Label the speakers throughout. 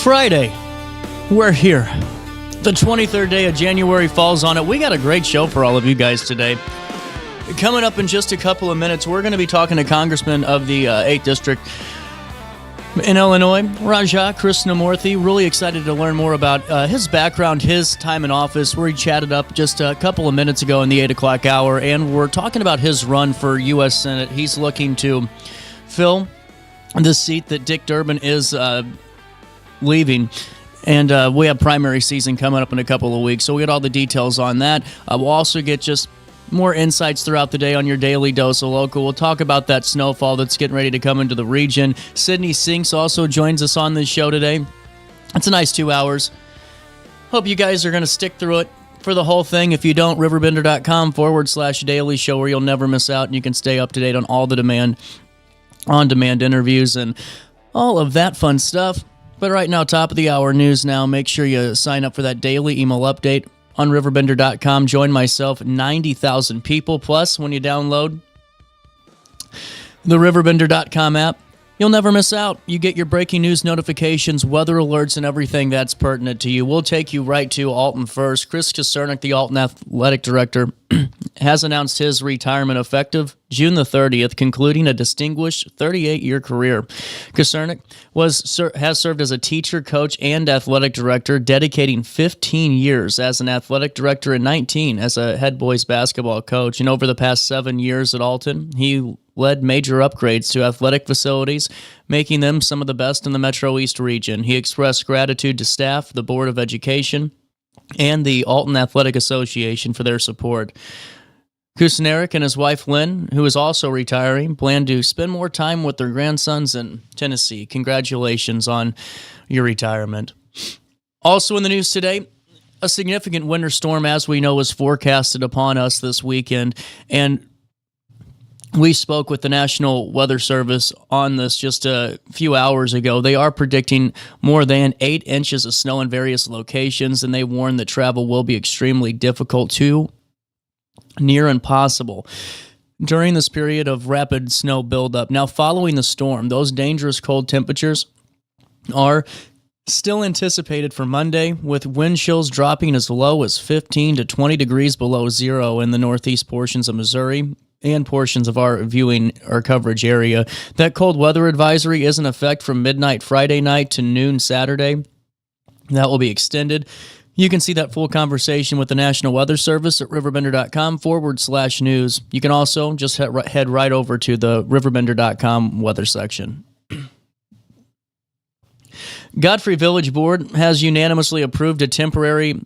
Speaker 1: Friday. We're here. The 23rd day of January falls on it. We got a great show for all of you guys today. Coming up in just a couple of minutes, we're going to be talking to Congressman of the 8th District in Illinois, Raja Krishnamoorthi. Really excited to learn more about his background, his time in office, where he chatted up just a couple of minutes ago in the 8 o'clock hour, and we're talking about his run for U.S. Senate. He's looking to fill the seat that Dick Durbin is leaving. And we have primary season coming up in a couple of weeks, so we get all the details on that. We'll also get just more insights throughout the day on your daily dose of local. We'll talk about that snowfall that's getting ready to come into the region. Sydney Sinks also joins us on this show today. It's a nice 2 hours. Hope you guys are going to stick through it for the whole thing. If you don't, RiverBender.com /daily show, where you'll never miss out, and you can stay up to date on all the on-demand interviews and all of that fun stuff. But right now, top of the hour news now. Make sure you sign up for that daily email update on RiverBender.com. Join myself, 90,000 people. Plus, when you download the RiverBender.com app, you'll never miss out. You get your breaking news notifications, weather alerts, and everything that's pertinent to you. We'll take you right to Alton first. Chris Kacernik, the Alton Athletic Director, has announced his retirement effective June the 30th, concluding a distinguished 38-year career. Kacernik has served as a teacher, coach, and athletic director, dedicating 15 years as an athletic director and 19 as a head boys basketball coach. And over the past 7 years at Alton, he led major upgrades to athletic facilities, making them some of the best in the Metro East region. He expressed gratitude to staff, the Board of Education, and the Alton Athletic Association for their support. Kacernik and his wife Lynn, who is also retiring, plan to spend more time with their grandsons in Tennessee. Congratulations on your retirement. Also in the news today, a significant winter storm, as we know, is forecasted upon us this weekend, and we spoke with the National Weather Service on this just a few hours ago. They are predicting more than 8 inches of snow in various locations, and they warn that travel will be extremely difficult to near impossible during this period of rapid snow buildup. Now, following the storm, those dangerous cold temperatures are still anticipated for Monday, with wind chills dropping as low as 15 to 20 degrees below zero in the northeast portions of Missouri and portions of our coverage area. That cold weather advisory is in effect from midnight Friday night to noon Saturday. That will be extended. You can see that full conversation with the National Weather Service at RiverBender.com /news. You can also just head right over to the RiverBender.com weather section. Godfrey Village Board has unanimously approved a temporary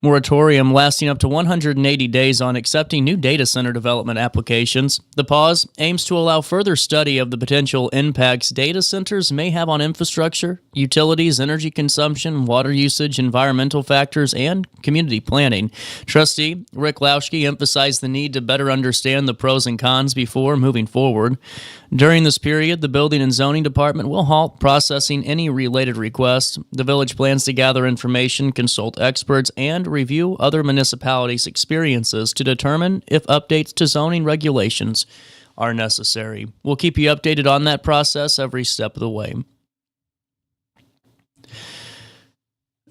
Speaker 1: moratorium lasting up to 180 days on accepting new data center development applications. The pause aims to allow further study of the potential impacts data centers may have on infrastructure, utilities, energy consumption, water usage, environmental factors, and community planning. Trustee Rick Lauschke emphasized the need to better understand the pros and cons before moving forward. During this period, the Building and Zoning Department will halt processing any related requests. The village plans to gather information, consult experts, and review other municipalities' experiences to determine if updates to zoning regulations are necessary. We'll keep you updated on that process every step of the way.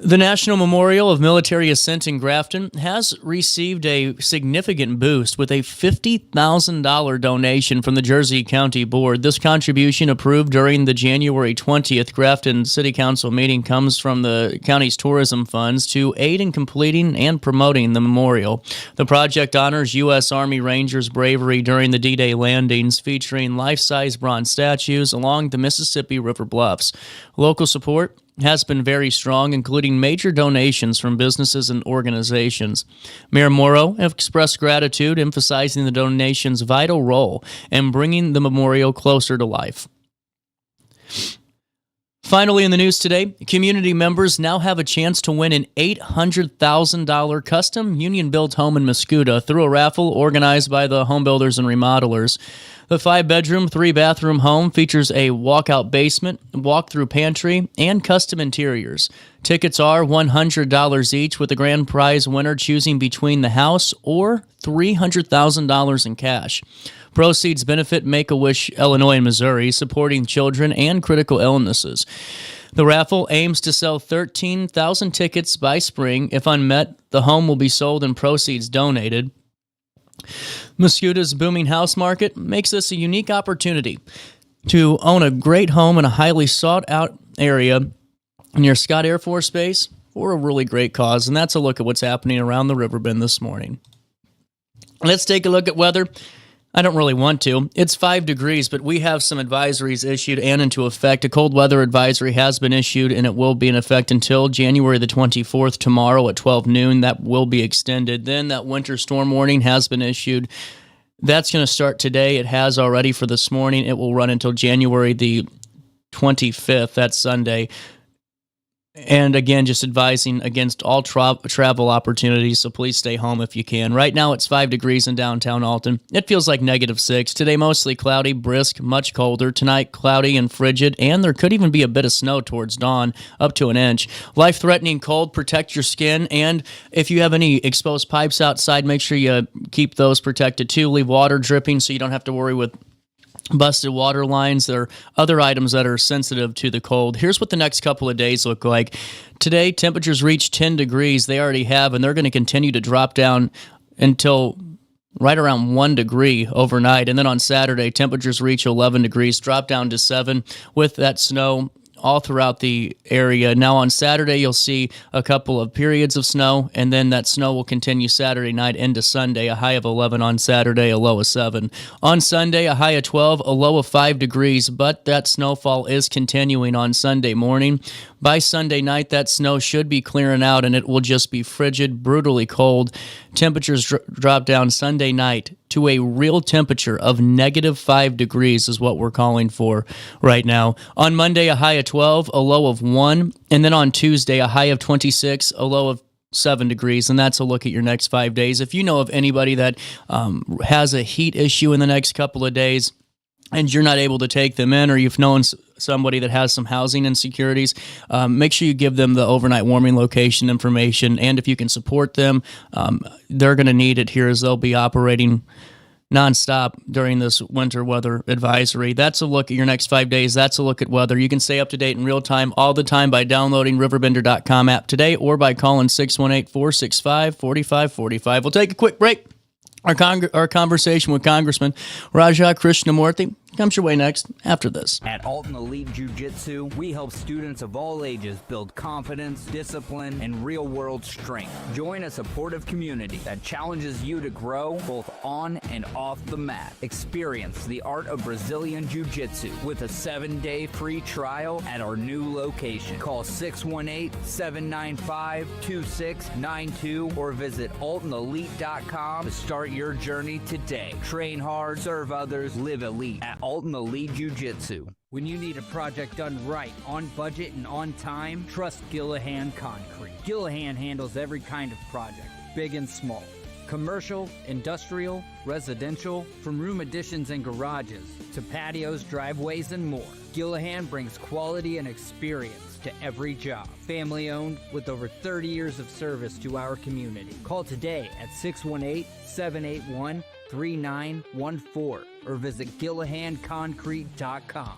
Speaker 1: The National Memorial of Military Ascent in Grafton has received a significant boost with a $50,000 donation from the Jersey County Board. This contribution, approved during the January 20th Grafton City Council meeting, comes from the county's tourism funds to aid in completing and promoting the memorial. The project honors U.S. Army Rangers' bravery during the D-Day landings, featuring life-size bronze statues along the Mississippi River bluffs. Local support has been very strong, including major donations from businesses and organizations. Mayor Morrow expressed gratitude, emphasizing the donation's vital role in bringing the memorial closer to life. Finally, in the news today, community members now have a chance to win an $800,000 custom union-built home in Mascoutah through a raffle organized by the home builders and remodelers. The 5-bedroom, 3-bathroom home features a walkout basement, walk-through pantry, and custom interiors. Tickets are $100 each, with the grand prize winner choosing between the house or $300,000 in cash. Proceeds benefit Make-A-Wish Illinois and Missouri, supporting children and critical illnesses. The raffle aims to sell 13,000 tickets by spring. If unmet, the home will be sold and proceeds donated. Muscuta's booming house market makes this a unique opportunity to own a great home in a highly sought-out area near Scott Air Force Base for a really great cause, and that's a look at what's happening around the Riverbend this morning. Let's take a look at weather. I don't really want to. It's 5 degrees, but we have some advisories issued and into effect. A cold weather advisory has been issued, and it will be in effect until January the 24th, tomorrow at 12 noon. That will be extended. Then that winter storm warning has been issued. That's going to start today. It has already for this morning. It will run until January the 25th. That's Sunday. And again, just advising against all travel opportunities, so please stay home if you can. Right now, it's 5 degrees in downtown Alton. It feels like -6. Today, mostly cloudy, brisk, much colder. Tonight, cloudy and frigid, and there could even be a bit of snow towards dawn, up to an inch. Life-threatening cold, protect your skin, and if you have any exposed pipes outside, make sure you keep those protected too. Leave water dripping so you don't have to worry with busted water lines. There are other items that are sensitive to the cold. Here's what the next couple of days look like. Today, temperatures reach 10 degrees. They already have, and they're going to continue to drop down until right around 1 degree overnight. And then on Saturday, temperatures reach 11 degrees, drop down to 7 with that snow all throughout the area. Now on Saturday, you'll see a couple of periods of snow, and then that snow will continue Saturday night into Sunday, a high of 11 on Saturday, a low of 7. On Sunday, a high of 12, a low of 5 degrees, but that snowfall is continuing on Sunday morning. By Sunday night, that snow should be clearing out, and it will just be frigid, brutally cold. Temperatures drop down Sunday night to a real temperature of -5 degrees is what we're calling for right now. On Monday, a high of 12, a low of 1, and then on Tuesday, a high of 26, a low of 7 degrees, and that's a look at your next 5 days. If you know of anybody that has a heat issue in the next couple of days, and you're not able to take them in, or you've known somebody that has some housing insecurities, make sure you give them the overnight warming location information. And if you can support them, they're going to need it here as they'll be operating nonstop during this winter weather advisory. That's a look at your next 5 days. That's a look at weather. You can stay up to date in real time all the time by downloading RiverBender.com app today or by calling 618-465-4545. We'll take a quick break. Our conversation with Congressman Raja Krishnamoorthi comes your way next after this.
Speaker 2: At Alton Elite Jiu-Jitsu, we help students of all ages build confidence, discipline, and real-world strength. Join a supportive community that challenges you to grow both on and off the mat. Experience the art of Brazilian Jiu-Jitsu with a 7-day free trial at our new location. Call 618-795-2692 or visit AltonElite.com to start your journey today. Train hard, serve others, live elite at Alton Elite Jiu-Jitsu.
Speaker 3: When you need a project done right, on budget and on time, trust Gillahan Concrete. Gillahan handles every kind of project, big and small. Commercial, industrial, residential, from room additions and garages to patios, driveways, and more. Gillahan brings quality and experience to every job. Family owned with over 30 years of service to our community. Call today at 618-781-3914 or visit GillahanConcrete.com.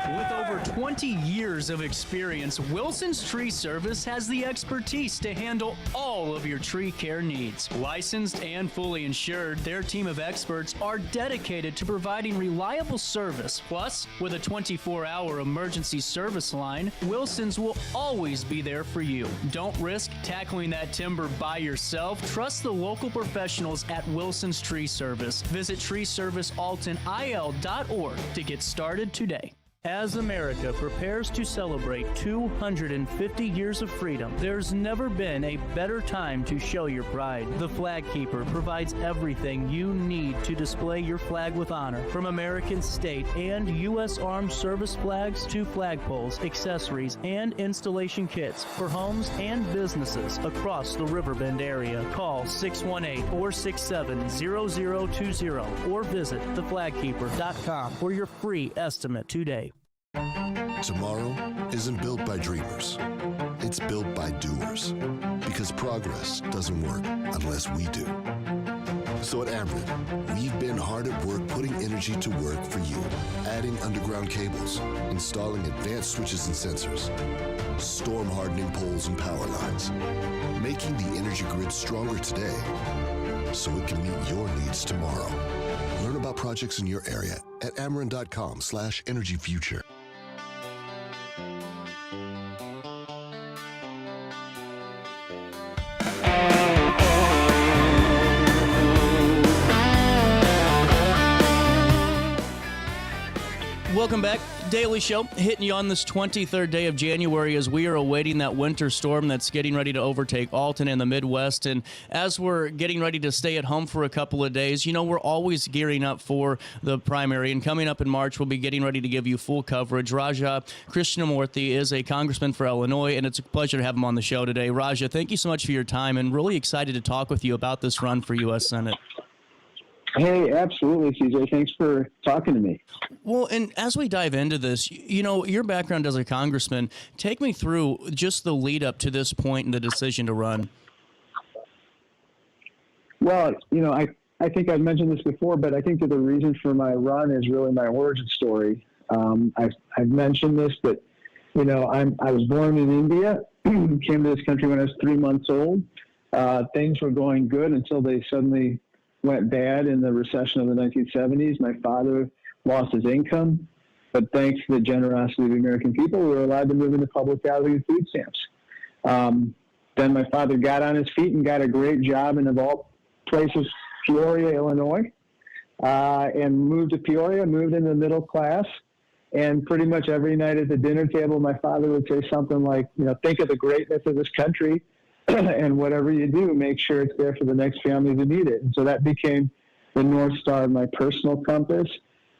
Speaker 4: With over 20 years of experience, Wilson's Tree Service has the expertise to handle all of your tree care needs. Licensed and fully insured, their team of experts are dedicated to providing reliable service. Plus, with a 24-hour emergency service line, Wilson's will always be there for you. Don't risk tackling that timber by yourself. Trust the local professionals at Wilson's Tree Service. Visit treeservicealtonil.org to get started today. As America prepares to celebrate 250 years of freedom, there's never been a better time to show your pride. The Flag Keeper provides everything you need to display your flag with honor, from American state and U.S. Armed Service flags to flagpoles, accessories, and installation kits for homes and businesses across the Riverbend area. Call 618-467-0020 or visit theflagkeeper.com for your free estimate today.
Speaker 5: Tomorrow isn't built by dreamers. It's built by doers. Because progress doesn't work unless we do. So at Ameren, we've been hard at work putting energy to work for you, adding underground cables, installing advanced switches and sensors, storm hardening poles and power lines, making the energy grid stronger today so it can meet your needs tomorrow. Learn about projects in your area at Ameren.com/energyfuture.
Speaker 1: Welcome back. Daily Show, hitting you on this 23rd day of January as we are awaiting that winter storm that's getting ready to overtake Alton and the Midwest. And as we're getting ready to stay at home for a couple of days, you know, we're always gearing up for the primary. And coming up in March, we'll be getting ready to give you full coverage. Raja Krishnamoorthi is a congressman for Illinois, and it's a pleasure to have him on the show today. Raja, thank you so much for your time, and really excited to talk with you about this run for U.S. Senate.
Speaker 6: Hey, absolutely, CJ. Thanks for talking to me.
Speaker 1: Well, and as we dive into this, you know, your background as a congressman, take me through just the lead up to this point and the decision to run.
Speaker 6: Well, you know, I think I've mentioned this before, but I think that the reason for my run is really my origin story. I've mentioned this, but, you know, I was born in India, came to this country when I was 3 months old. Things were going good until they suddenly went bad in the recession of the 1970s. My father lost his income, but thanks to the generosity of the American people, we were allowed to move into public housing and food stamps. Then my father got on his feet and got a great job in, of all places, Peoria, Illinois, and moved to Peoria, moved into the middle class. And pretty much every night at the dinner table, my father would say something like, you know, think of the greatness of this country, and whatever you do, make sure it's there for the next family who need it. And so that became the North Star of my personal compass,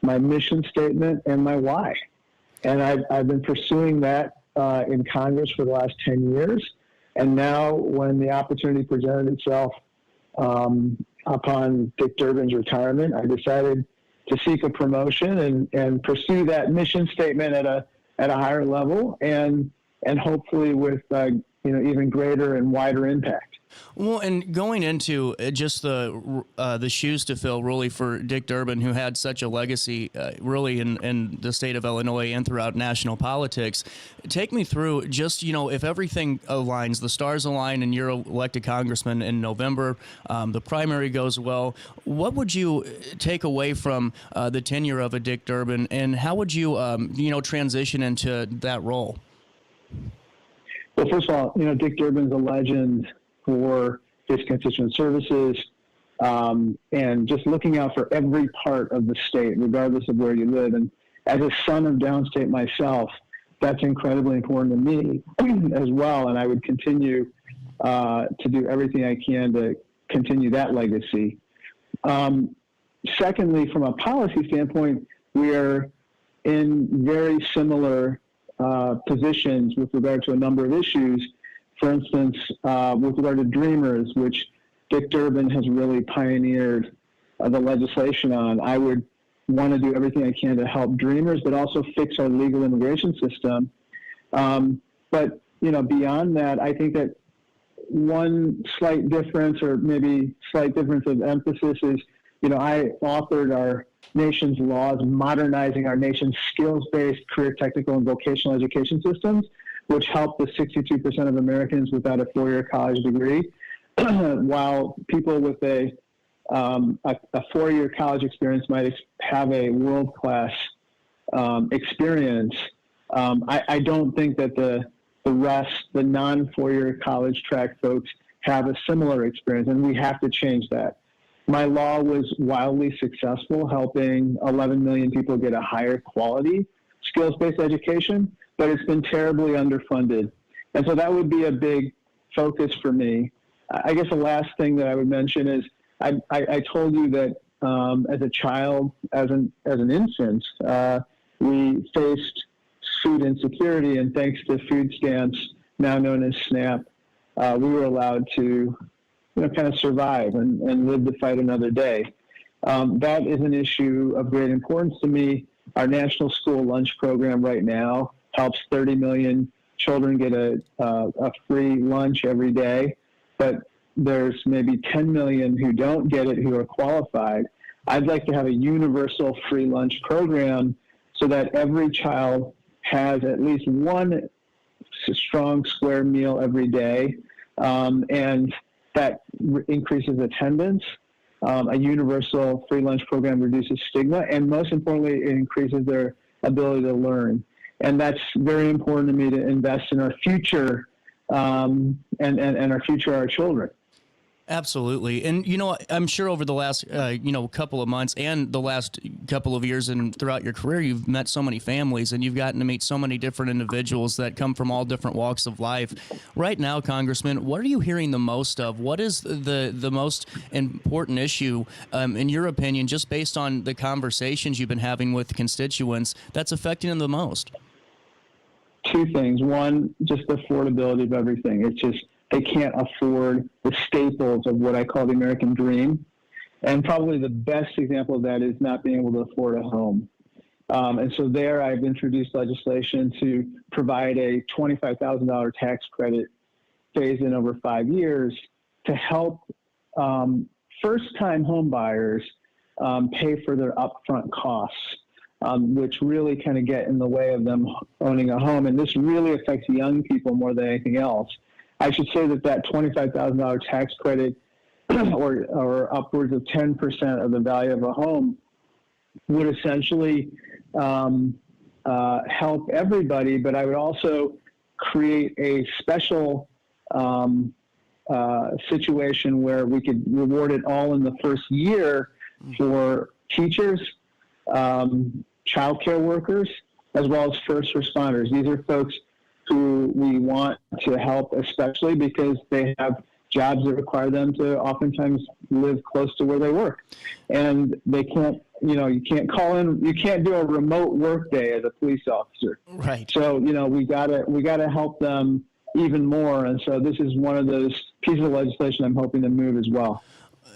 Speaker 6: my mission statement, and my why. And I've been pursuing that in Congress for the last 10 years. And now when the opportunity presented itself upon Dick Durbin's retirement, I decided to seek a promotion and pursue that mission statement at a higher level and hopefully with even greater and wider impact.
Speaker 1: Well, and going into just the shoes to fill, really, for Dick Durbin, who had such a legacy, really, in the state of Illinois and throughout national politics, take me through just, you know, if everything aligns, the stars align, and you're elected congressman in November, the primary goes well, what would you take away from the tenure of a Dick Durbin, and how would you, transition into that role?
Speaker 6: Well, first of all, you know, Dick Durbin's a legend for his constituent services and just looking out for every part of the state, regardless of where you live. And as a son of downstate myself, that's incredibly important to me as well. And I would continue to do everything I can to continue that legacy. Secondly, from a policy standpoint, we are in very similar positions with regard to a number of issues. For instance, with regard to Dreamers, which Dick Durbin has really pioneered the legislation on, I would want to do everything I can to help Dreamers, but also fix our legal immigration system. But, you know, beyond that, I think that one slight difference, or maybe slight difference of emphasis, is, you know, I authored our nation's laws modernizing our nation's skills-based career, technical, and vocational education systems, which help the 62% of Americans without a four-year college degree, while people with a four-year college experience might have a world-class experience. I don't think that the rest, the non-four-year college track folks, have a similar experience, and we have to change that. My law was wildly successful, helping 11 million people get a higher quality skills-based education, but it's been terribly underfunded. And so that would be a big focus for me. I guess the last thing that I would mention is I told you that as a child, as an infant, we faced food insecurity, and thanks to food stamps, now known as SNAP, we were allowed to kind of survive and live to fight another day. That is an issue of great importance to me. Our national school lunch program right now helps 30 million children get a free lunch every day. But there's maybe 10 million who don't get it, who are qualified. I'd like to have a universal free lunch program so that every child has at least one strong square meal every day, and that increases attendance. A universal free lunch program reduces stigma, and most importantly, it increases their ability to learn. And that's very important to me, to invest in our future, and our future, our children.
Speaker 1: Absolutely. And, I'm sure over the last, couple of months and the last couple of years and throughout your career, you've met so many families and you've gotten to meet so many different individuals that come from all different walks of life. Right now, Congressman, what are you hearing the most of? What is the most important issue, in your opinion, just based on the conversations you've been having with constituents, that's affecting them the most?
Speaker 6: Two things. One, just the affordability of everything. It's just, they can't afford the staples of what I call the American dream. And probably the best example of that is not being able to afford a home. And so there I've introduced legislation to provide a $25,000 tax credit phased in over 5 years to help first-time home buyers pay for their upfront costs, which really kind of get in the way of them owning a home. And this really affects young people more than anything else. I should say that $25,000 tax credit or upwards of 10% of the value of a home would essentially help everybody, but I would also create a special situation where we could reward it all in the first year for teachers, childcare workers, as well as first responders. These are folks who we want to help, especially because they have jobs that require them to oftentimes live close to where they work. And they can't, you can't call in, you can't do a remote work day as a police officer.
Speaker 1: Right.
Speaker 6: So, we gotta help them even more. And so this is one of those pieces of legislation I'm hoping to move as well.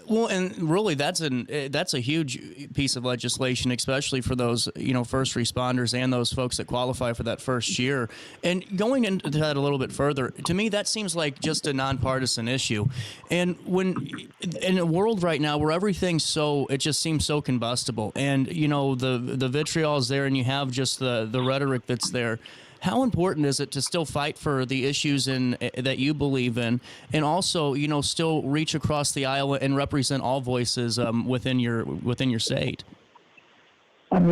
Speaker 1: Well, and really, that's a huge piece of legislation, especially for those first responders and those folks that qualify for that first year. And going into that a little bit further, to me, that seems like just a nonpartisan issue. And when in a world right now where everything's it just seems so combustible, and the vitriol is there, and you have just the rhetoric that's there. How important is it to still fight for the issues that you believe in, and also, still reach across the aisle and represent all voices within your state?
Speaker 6: I'm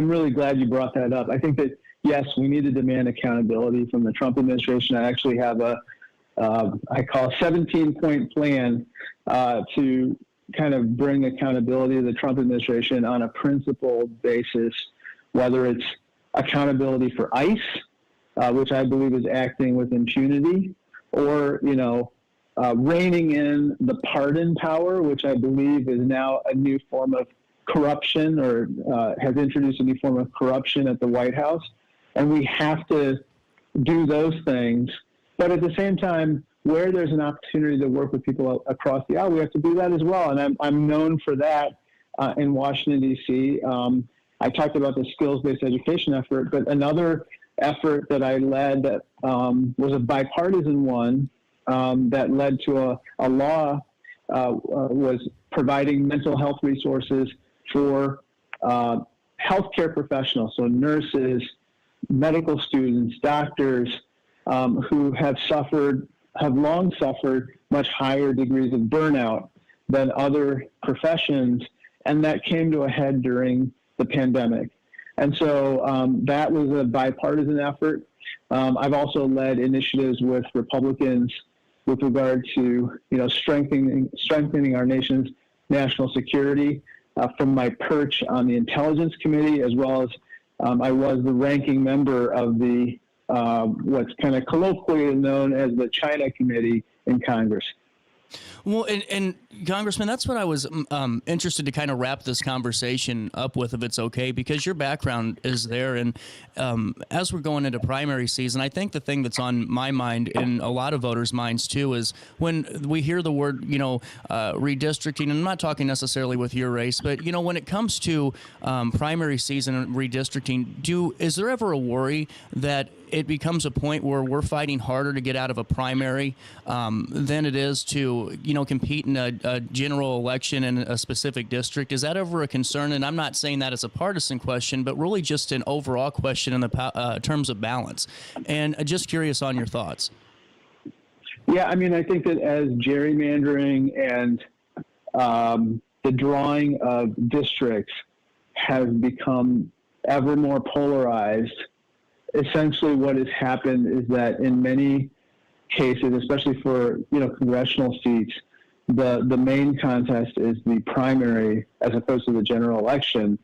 Speaker 6: really glad you brought that up. I think that, yes, we need to demand accountability from the Trump administration. I actually have I call a 17-point plan to kind of bring accountability to the Trump administration on a principled basis, whether it's accountability for ICE, which I believe is acting with impunity, or, reining in the pardon power, which I believe is now a new form of corruption, or has introduced a new form of corruption at the White House. And we have to do those things. But at the same time, where there's an opportunity to work with people across the aisle, we have to do that as well. And I'm known for that in Washington, D.C. I talked about the skills-based education effort, but another effort that I led that was a bipartisan one that led to a law was providing mental health resources for healthcare professionals, so nurses, medical students, doctors who have long suffered much higher degrees of burnout than other professions, and that came to a head during the pandemic. And so that was a bipartisan effort. I've also led initiatives with Republicans with regard to strengthening our nation's national security from my perch on the Intelligence Committee, as well as I was the ranking member of the what's kind of colloquially known as the China Committee in Congress.
Speaker 1: Well, and Congressman, that's what I was interested to kind of wrap this conversation up with, if it's okay, because your background is there. And as we're going into primary season, I think the thing that's on my mind and a lot of voters' minds too is when we hear the word, redistricting, and I'm not talking necessarily with your race, but, when it comes to primary season and redistricting, is there ever a worry that it becomes a point where we're fighting harder to get out of a primary than it is to to, compete in a general election in a specific district. Is that ever a concern? And I'm not saying that as a partisan question, but really just an overall question in the terms of balance. And just curious on your thoughts.
Speaker 6: Yeah, I mean, I think that as gerrymandering and the drawing of districts has become ever more polarized, essentially what has happened is that in many cases, especially for congressional seats, the main contest is the primary as opposed to the general election.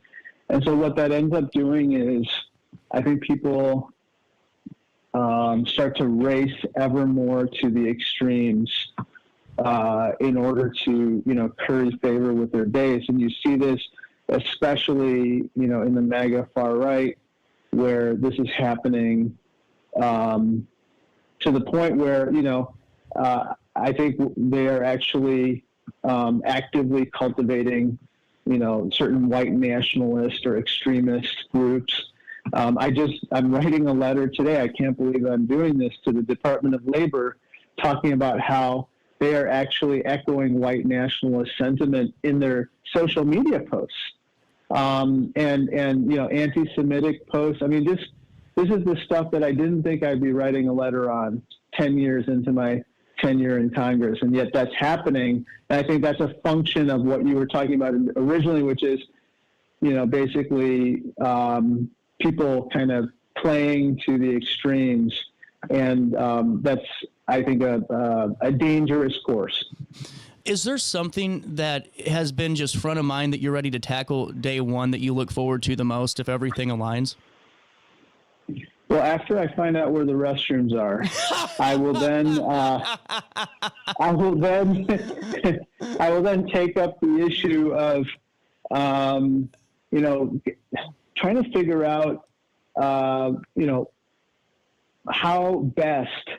Speaker 6: And so what that ends up doing is I think people start to race ever more to the extremes in order to curry favor with their base. And you see this especially in the MAGA far right, where this is happening to the point where I think they are actually actively cultivating certain white nationalist or extremist groups. I'm writing a letter today. I can't believe I'm doing this, to the Department of Labor, talking about how they are actually echoing white nationalist sentiment in their social media posts, and anti-Semitic posts. I mean, this is the stuff that I didn't think I'd be writing a letter on 10 years into my tenure in Congress, and yet that's happening. And I think that's a function of what you were talking about originally, which is, basically people kind of playing to the extremes, and that's, I think, a dangerous course.
Speaker 1: Is there something that has been just front of mind that you're ready to tackle day one that you look forward to the most if everything aligns?
Speaker 6: Well, after I find out where the restrooms are, I will then take up the issue of, trying to figure out, how best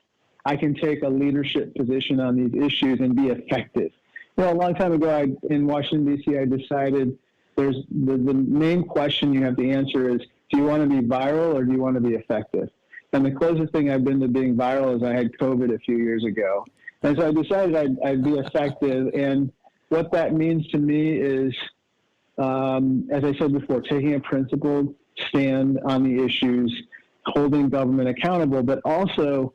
Speaker 6: I can take a leadership position on these issues and be effective. A long time ago, in Washington, D.C., I decided the main question you have to answer is, do you want to be viral or do you want to be effective? And the closest thing I've been to being viral is I had COVID a few years ago. And so I decided I'd be effective. And what that means to me is, as I said before, taking a principled stand on the issues, holding government accountable, but also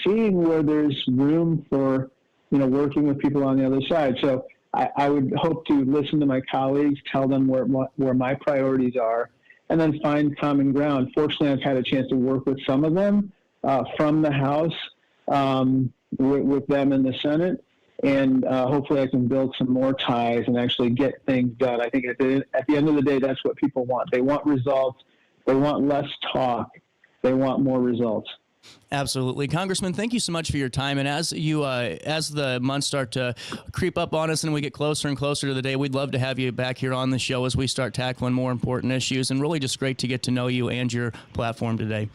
Speaker 6: seeing where there's room for working with people on the other side. So I would hope to listen to my colleagues, tell them where my priorities are, and then find common ground. Fortunately, I've had a chance to work with some of them from the House, with them in the Senate, and hopefully I can build some more ties and actually get things done. I think at the end of the day, that's what people want. They want results. They want less talk. They want more results.
Speaker 1: Absolutely. Congressman, thank you so much for your time. And as the months start to creep up on us and we get closer and closer to the day, we'd love to have you back here on the show as we start tackling more important issues. And really just great to get to know you and your platform today.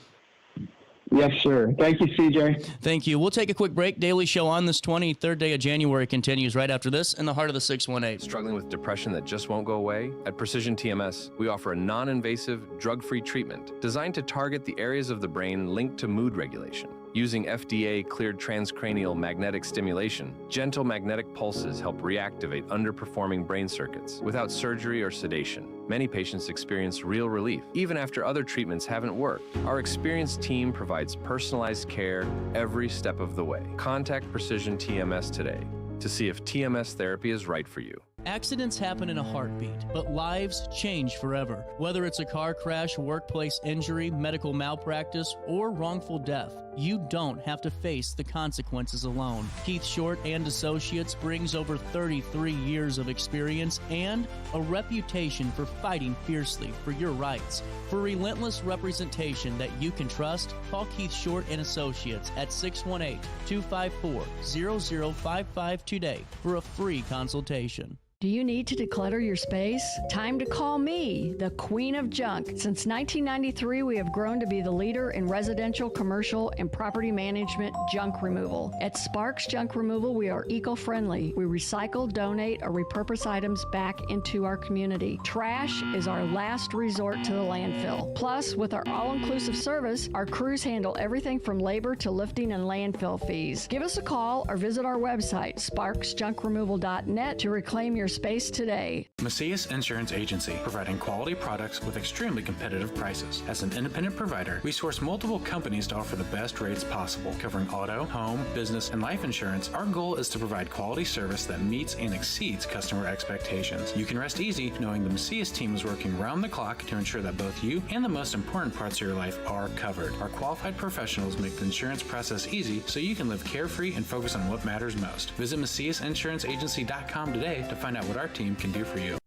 Speaker 6: Yes, sir. Thank you, CJ.
Speaker 1: Thank you. We'll take a quick break. Daily Show on this 23rd day of January continues right after this in the heart of the 618.
Speaker 7: Struggling with depression that just won't go away? At Precision TMS, we offer a non-invasive, drug-free treatment designed to target the areas of the brain linked to mood regulation. Using FDA-cleared transcranial magnetic stimulation, gentle magnetic pulses help reactivate underperforming brain circuits without surgery or sedation. Many patients experience real relief, even after other treatments haven't worked. Our experienced team provides personalized care every step of the way. Contact Precision TMS today to see if TMS therapy is right for you.
Speaker 1: Accidents happen in a heartbeat, but lives change forever. Whether it's a car crash, workplace injury, medical malpractice, or wrongful death, you don't have to face the consequences alone. Keith Short and Associates brings over 33 years of experience and a reputation for fighting fiercely for your rights. For relentless representation that you can trust, call Keith Short and Associates at 618-254-0055 today for a free consultation.
Speaker 8: Do you need to declutter your space? Time to call me, the Queen of Junk. Since 1993, we have grown to be the leader in residential, commercial, and property management junk removal. At Sparks Junk Removal, we are eco-friendly. We recycle, donate, or repurpose items back into our community. Trash is our last resort to the landfill. Plus, with our all-inclusive service, our crews handle everything from labor to lifting and landfill fees. Give us a call or visit our website, sparksjunkremoval.net, to reclaim your space today.
Speaker 9: Macias Insurance Agency, providing quality products with extremely competitive prices. As an independent provider, we source multiple companies to offer the best rates possible, covering auto, home, business, and life insurance. Our goal is to provide quality service that meets and exceeds customer expectations. You can rest easy knowing the Macias team is working round the clock to ensure that both you and the most important parts of your life are covered. Our qualified professionals make the insurance process easy so you can live carefree and focus on what matters most. Visit MaciasInsuranceAgency.com today to find out what our team can do for you.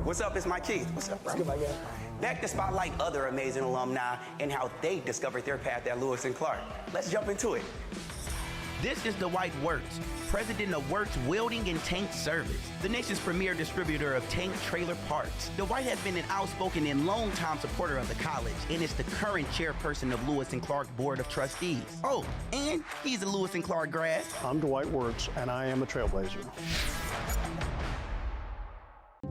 Speaker 10: What's up? It's Mike Keith. What's up, bro? Good, my guy. Back to spotlight other amazing alumni and how they discovered their path at Lewis and Clark. Let's jump into it. This is Dwight Wirtz, president of Wirtz Welding and Tank Service, the nation's premier distributor of tank trailer parts. Dwight has been an outspoken and long-time supporter of the college and is the current chairperson of Lewis and Clark Board of Trustees. Oh, and he's a Lewis and Clark grad.
Speaker 11: I'm Dwight Wirtz, and I am a trailblazer.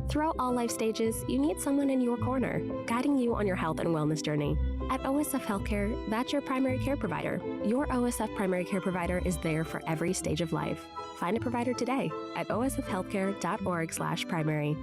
Speaker 12: Throughout all life stages, you need someone in your corner, guiding you on your health and wellness journey. At OSF Healthcare, that's your primary care provider. Your OSF primary care provider is there for every stage of life. Find a provider today at osfhealthcare.org/primary.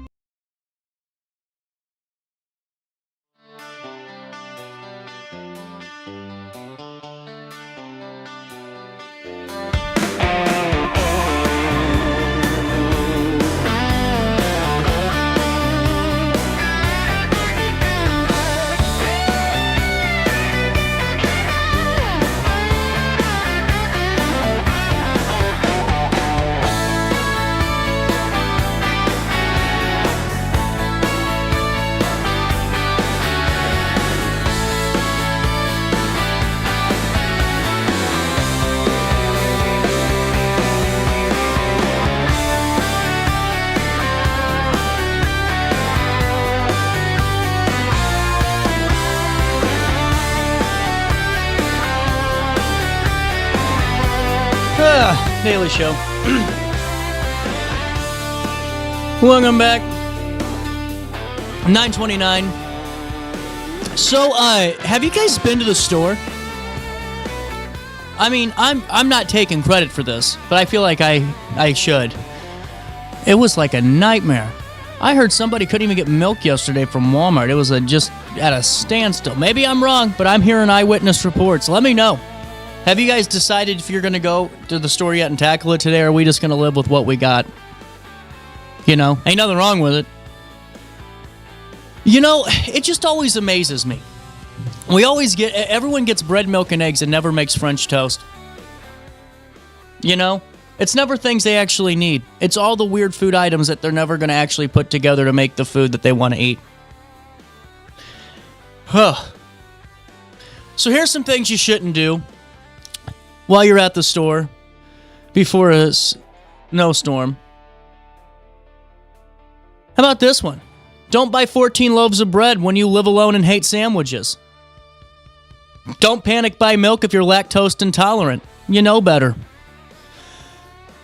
Speaker 1: Daily Show. Welcome back. 9:29. So, have you guys been to the store? I mean, I'm not taking credit for this, but I feel like I should. It was like a nightmare. I heard somebody couldn't even get milk yesterday from Walmart. It was just at a standstill. Maybe I'm wrong, but I'm hearing eyewitness reports. Let me know. Have you guys decided if you're going to go to the store yet and tackle it today, or are we just going to live with what we got? You know, ain't nothing wrong with it. You know, it just always amazes me. Everyone gets bread, milk, and eggs and never makes French toast. You know, it's never things they actually need. It's all the weird food items that they're never going to actually put together to make the food that they want to eat. So here's some things you shouldn't do while you're at the store before a snowstorm. How about this one? Don't buy 14 loaves of bread when you live alone and hate sandwiches. Don't panic buy milk if you're lactose intolerant. You know better.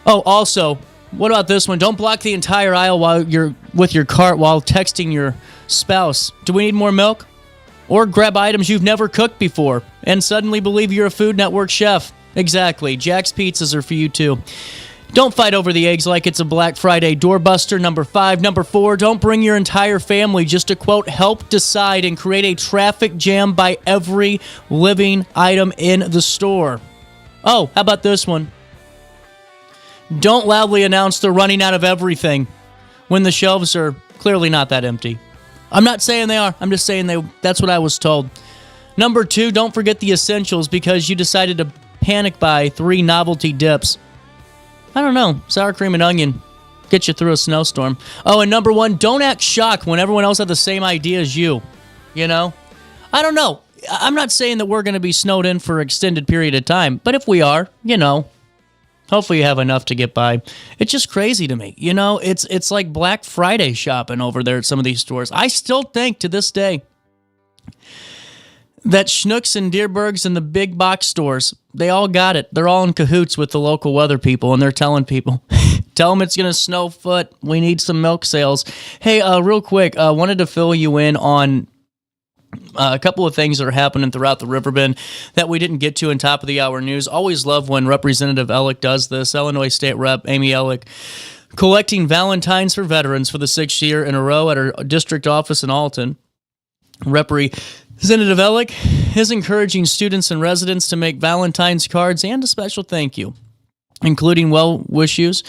Speaker 1: Oh, also, what about this one? Don't block the entire aisle while you're with your cart while texting your spouse. Do we need more milk? Or grab items you've never cooked before and suddenly believe you're a Food Network chef. Exactly. Jack's Pizzas are for you too. Don't fight over the eggs like it's a Black Friday doorbuster. Number 5. Number 4, don't bring your entire family just to, quote, help decide and create a traffic jam by every living item in the store. Oh, how about this one? Don't loudly announce they're running out of everything when the shelves are clearly not that empty. I'm not saying they are. I'm just saying that's what I was told. Number 2, don't forget the essentials because you decided to panic buy 3 novelty dips. I don't know. Sour cream and onion get you through a snowstorm. Oh, and number 1, don't act shocked when everyone else had the same idea as you. You know? I don't know. I'm not saying that we're going to be snowed in for an extended period of time, but if we are, you know, Hopefully you have enough to get by. It's just crazy to me. You know, it's like Black Friday shopping over there at some of these stores. I still think to this day that Schnucks and Deerbergs and the big box stores, they all got it. They're all in cahoots with the local weather people, and they're telling people, tell them it's going to snow foot. We need some milk sales. Hey, real quick, wanted to fill you in on a couple of things that are happening throughout the Riverbend that we didn't get to in top of the hour news. Always love when Representative Ellick does this. Illinois State Rep Amy Ellick collecting Valentines for veterans for the 6th year in a row at her district office in Alton. Representative Ellick is encouraging students and residents to make Valentine's cards and a special thank you, including wishes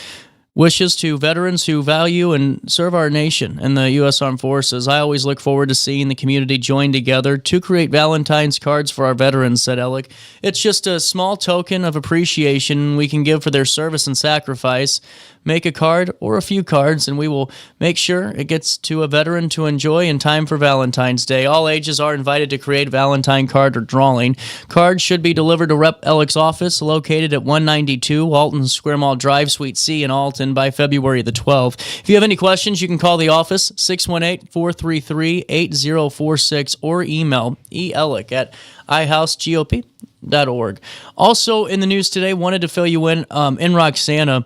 Speaker 1: to veterans who value and serve our nation and the U.S. Armed Forces. I always look forward to seeing the community join together to create Valentine's cards for our veterans, said Ellick. It's just a small token of appreciation we can give for their service and sacrifice. Make a card or a few cards, and we will make sure it gets to a veteran to enjoy in time for Valentine's Day. All ages are invited to create a Valentine card or drawing. Cards should be delivered to Rep. Ellick's office, located at 192 Alton Square Mall Drive, Suite C in Alton, by February the 12th. If you have any questions, you can call the office, 618-433-8046, or email ellick@iHouseGOP.org. Also in the news today, wanted to fill you in Roxana.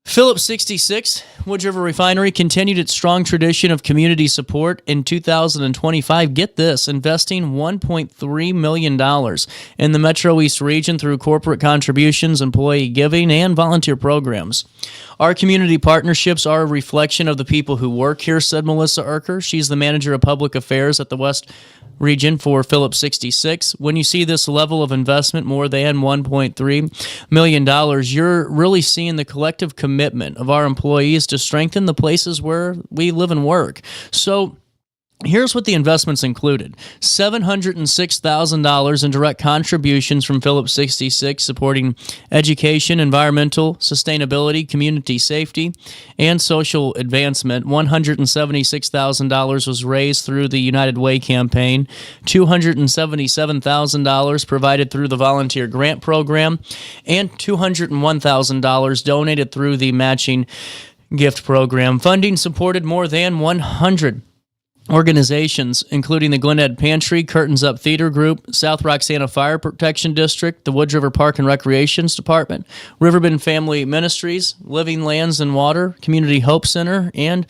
Speaker 1: Phillips 66, Wood River Refinery, continued its strong tradition of community support in 2025. Get this, investing $1.3 million in the Metro East region through corporate contributions, employee giving, and volunteer programs. Our community partnerships are a reflection of the people who work here, said Melissa Erker. She's the manager of public affairs at the West region for Phillips 66. When you see this level of investment, more than $1.3 million, you're really seeing the collective commitment of our employees to strengthen the places where we live and work. So here's what the investments included. $706,000 in direct contributions from Phillips 66 supporting education, environmental, sustainability, community safety, and social advancement. $176,000 was raised through the United Way campaign. $277,000 provided through the volunteer grant program, and $201,000 donated through the matching gift program. Funding supported more than 100 organizations, including the Glened Pantry, Curtains Up Theater Group, South Roxana Fire Protection District, the Wood River Park and Recreations Department, Riverbend Family Ministries, Living Lands and Water, Community Hope Center, and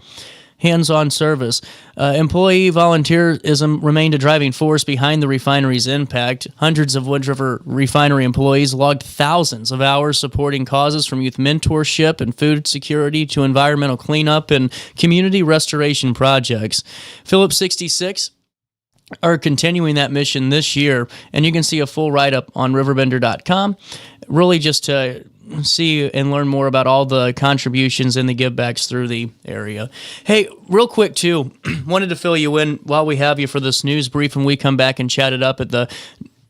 Speaker 1: hands-on service. Employee volunteerism remained a driving force behind the refinery's impact. Hundreds of Wood River Refinery employees logged thousands of hours supporting causes from youth mentorship and food security to environmental cleanup and community restoration projects. Phillips 66 are continuing that mission this year, and you can see a full write-up on RiverBender.com, really just to see and learn more about all the contributions and the givebacks through the area. Hey, real quick, too, wanted to fill you in while we have you for this news brief, and we come back and chat it up at the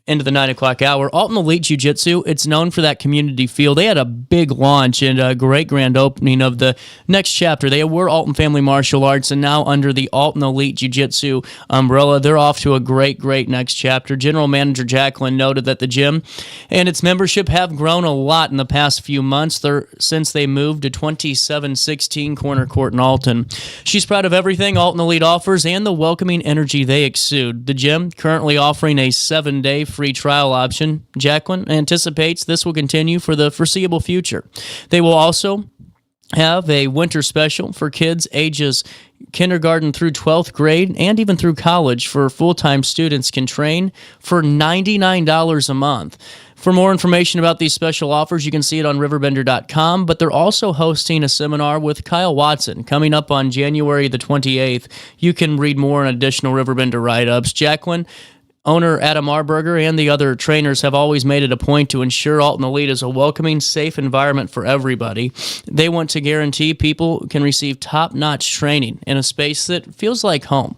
Speaker 1: end of the 9 o'clock hour. Alton Elite Jiu-Jitsu, it's known for that community feel. They had a big launch and a great grand opening of the next chapter. They were Alton Family Martial Arts, and now under the Alton Elite Jiu-Jitsu umbrella, they're off to a great next chapter. General Manager Jacqueline noted that the gym and its membership have grown a lot in the past few months since they moved to 2716 Corner Court in Alton. She's proud of everything Alton Elite offers and the welcoming energy they exude. The gym currently offering a 7-day free trial option. Jacqueline anticipates this will continue for the foreseeable future. They will also have a winter special for kids ages kindergarten through 12th grade and even through college, for full-time students can train for $99 a month. For more information about these special offers, you can see it on RiverBender.com, but they're also hosting a seminar with Kyle Watson coming up on January the 28th. You can read more on additional RiverBender write-ups. Jacqueline, owner Adam Arberger, and the other trainers have always made it a point to ensure Alton Elite is a welcoming, safe environment for everybody. They want to guarantee people can receive top-notch training in a space that feels like home.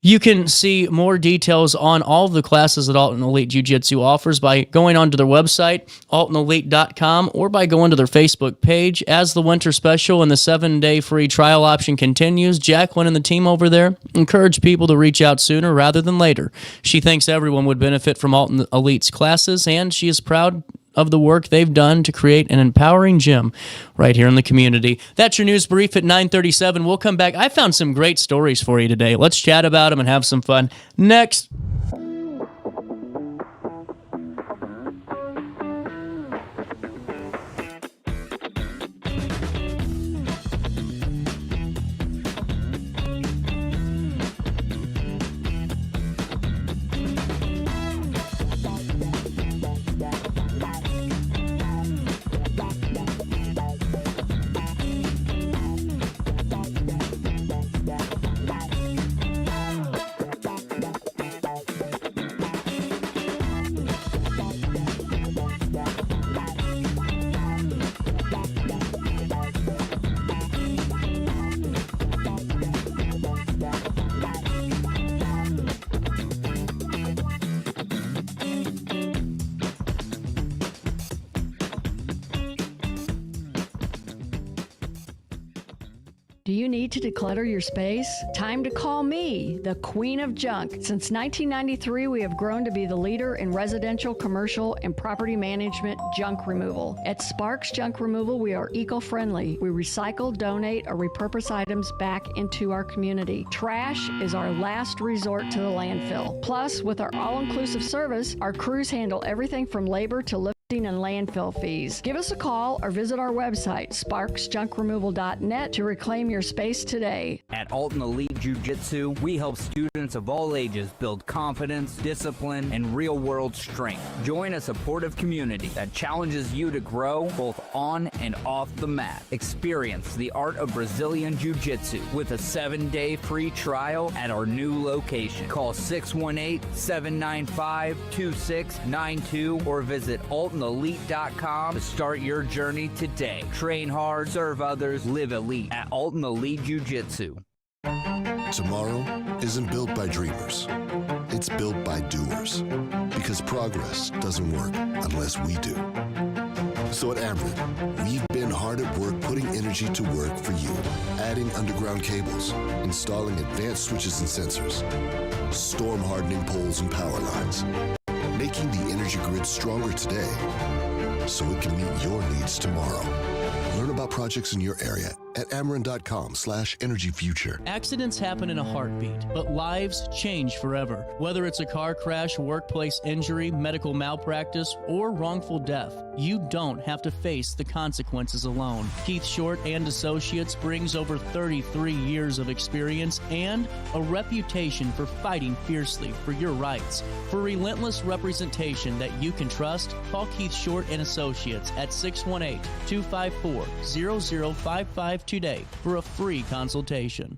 Speaker 1: You can see more details on all of the classes that Alton Elite Jiu-Jitsu offers by going onto their website, altonelite.com, or by going to their Facebook page. As the winter special and the 7-day free trial option continues, Jacqueline and the team over there encourage people to reach out sooner rather than later. She thinks everyone would benefit from Alton Elite's classes, and she is proud of the work they've done to create an empowering gym right here in the community. That's your news brief at 9:37. We'll come back. I found some great stories for you today. Let's chat about them and have some fun. Next.
Speaker 8: Do you need to declutter your space? Time to call me, the Queen of Junk. Since 1993, we have grown to be the leader in residential, commercial, and property management junk removal. At Sparks Junk Removal, we are eco-friendly. We recycle, donate, or repurpose items back into our community. Trash is our last resort to the landfill. Plus, with our all-inclusive service, our crews handle everything from labor to lifting and landfill fees. Give us a call or visit our website, sparksjunkremoval.net, to reclaim your space today.
Speaker 2: At Alton Elite Jiu-Jitsu, we help students of all ages build confidence, discipline, and real-world strength. Join a supportive community that challenges you to grow both on and off the mat. Experience the art of Brazilian Jiu-Jitsu with a 7-day free trial at our new location. Call 618-795-2692 or visit AltonElite.com to start your journey today. Train hard, serve others, live elite at Alton Elite Jiu-Jitsu.
Speaker 5: Tomorrow isn't built by dreamers. It's built by doers. Because progress doesn't work unless we do. So at Ameren, we've been hard at work putting energy to work for you. Adding underground cables, installing advanced switches and sensors, storm hardening poles and power lines, making the energy grid stronger today so it can meet your needs tomorrow. Learn about projects in your area at Ameren.com/energyfuture.
Speaker 1: Accidents happen in a heartbeat, but lives change forever. Whether it's a car crash, workplace injury, medical malpractice, or wrongful death, you don't have to face the consequences alone. Keith Short and Associates brings over 33 years of experience and a reputation for fighting fiercely for your rights. For relentless representation that you can trust, call Keith Short and Associates at 618-254-0055 today for a free consultation.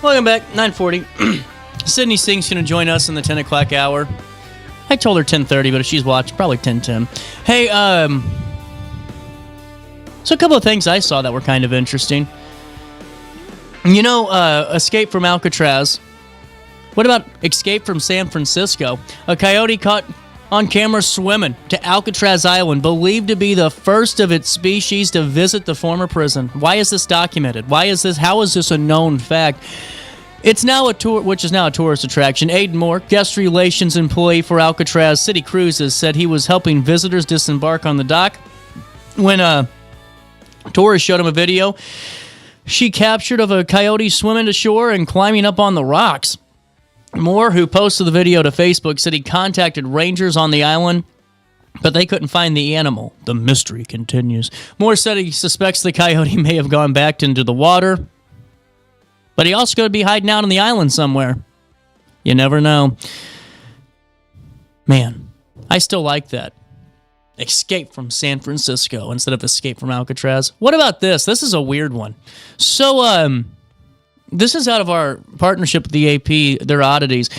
Speaker 1: Welcome back, 9:40. Sydney Singh's going to join us in the 10 o'clock hour. I told her 10:30, but if she's watched, probably 10:10. Hey, so a couple of things I saw that were kind of interesting. You know, Escape from Alcatraz. What about Escape from San Francisco? A coyote caught on camera swimming to Alcatraz Island, believed to be the first of its species to visit the former prison. Why is this documented? How is this a known fact? It's now a tour, which is now a tourist attraction. Aiden Moore, guest relations employee for Alcatraz City Cruises, said he was helping visitors disembark on the dock when a tourist showed him a video she captured of a coyote swimming to shore and climbing up on the rocks. Moore, who posted the video to Facebook, said he contacted rangers on the island, but they couldn't find the animal. The mystery continues. Moore said he suspects the coyote may have gone back into the water, but he also could be hiding out on the island somewhere. You never know. Man, I still like that. Escape from San Francisco instead of Escape from Alcatraz. What about this? This is a weird one. So, this is out of our partnership with the AP, their oddities.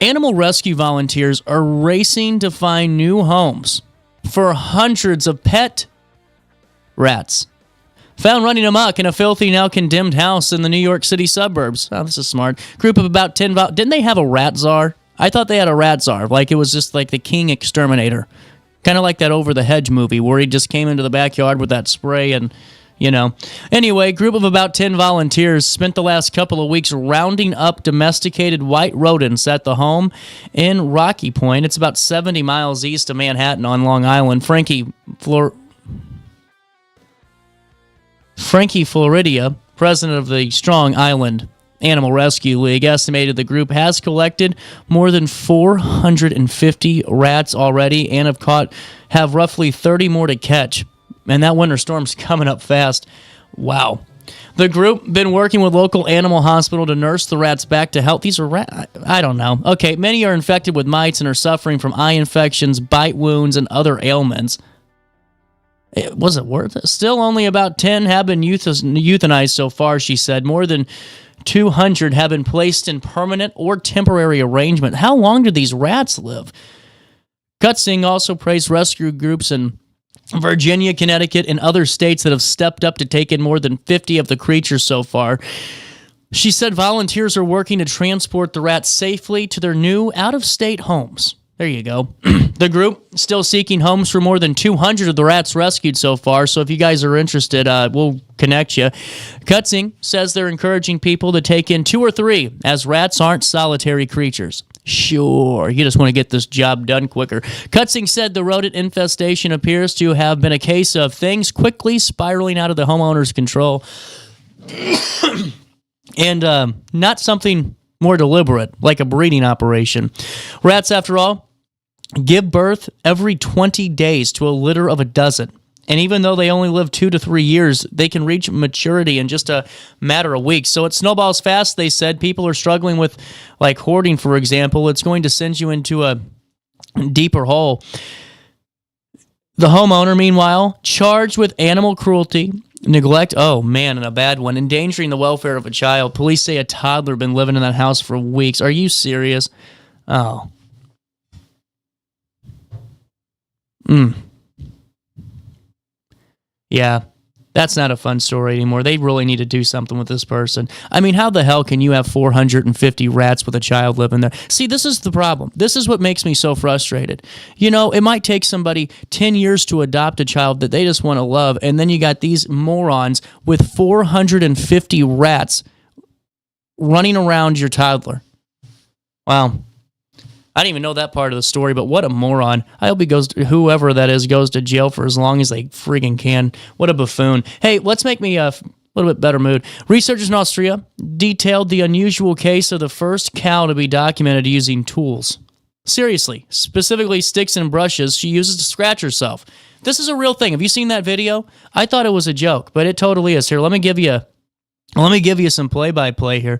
Speaker 1: Animal rescue volunteers are racing to find new homes for hundreds of pet rats found running amok in a filthy, now condemned house in the New York City suburbs. Oh, this is smart. Group of about 10... Didn't they have a rat czar? I thought they had a rat czar. Like, it was just like the king exterminator. Kind of like that Over the Hedge movie where he just came into the backyard with that spray and, you know. Anyway, group of about 10 volunteers spent the last couple of weeks rounding up domesticated white rodents at the home in Rocky Point. It's about 70 miles east of Manhattan on Long Island. Frankie Floridia, president of the Strong Island Animal Rescue League, estimated the group has collected more than 450 rats already and have roughly 30 more to catch. And that winter storm's coming up fast. Wow. The group been working with local animal hospital to nurse the rats back to health. These are rats. I don't know. Okay, many are infected with mites and are suffering from eye infections, bite wounds, and other ailments. Was it worth it? Still, only about 10 have been euthanized so far, she said. More than 200 have been placed in permanent or temporary arrangement. How long do these rats live? Kutzing also praised rescue groups in Virginia, Connecticut, and other states that have stepped up to take in more than 50 of the creatures so far. She said volunteers are working to transport the rats safely to their new out-of-state homes. There you go. The group still seeking homes for more than 200 of the rats rescued so far, so if you guys are interested, we'll connect you. Kutzing says they're encouraging people to take in 2 or 3, as rats aren't solitary creatures. Sure, you just want to get this job done quicker. Kutzing said the rodent infestation appears to have been a case of things quickly spiraling out of the homeowner's control and not something more deliberate, like a breeding operation. Rats, after all, give birth every 20 days to a litter of a dozen. And even though they only live 2 to 3 years, they can reach maturity in just a matter of weeks. So it snowballs fast, they said. People are struggling with, like, hoarding, for example. It's going to send you into a deeper hole. The homeowner, meanwhile, charged with animal cruelty, neglect, oh man, and a bad one, endangering the welfare of a child. Police say a toddler been living in that house for weeks. Are you serious? Oh. Yeah, that's not a fun story anymore. They really need to do something with this person. I mean, how the hell can you have 450 rats with a child living there? See, this is the problem. This is what makes me so frustrated. You know, it might take somebody 10 years to adopt a child that they just want to love, and then you got these morons with 450 rats running around your toddler. Wow. I didn't even know that part of the story, but what a moron. I hope whoever that is goes to jail for as long as they friggin' can. What a buffoon. Hey, let's make me a little bit better mood. Researchers in Austria detailed the unusual case of the first cow to be documented using tools. Seriously, specifically sticks and brushes she uses to scratch herself. This is a real thing. Have you seen that video? I thought it was a joke, but it totally is. Here, let me give you some play-by-play here.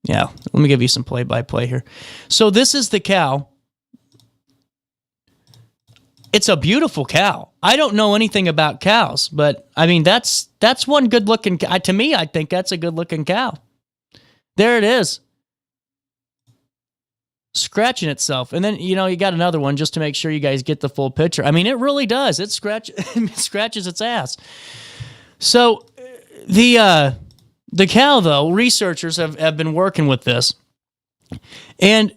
Speaker 1: Yeah, let me give you some play-by-play here. So this is the cow. It's a beautiful cow. I don't know anything about cows, but I mean, that's one good-looking cow. To me, I think that's a good-looking cow. There it is. Scratching itself. And then, you know, you got another one just to make sure you guys get the full picture. I mean, it really does. It scratches its ass. So the cow, though, researchers have been working with this, and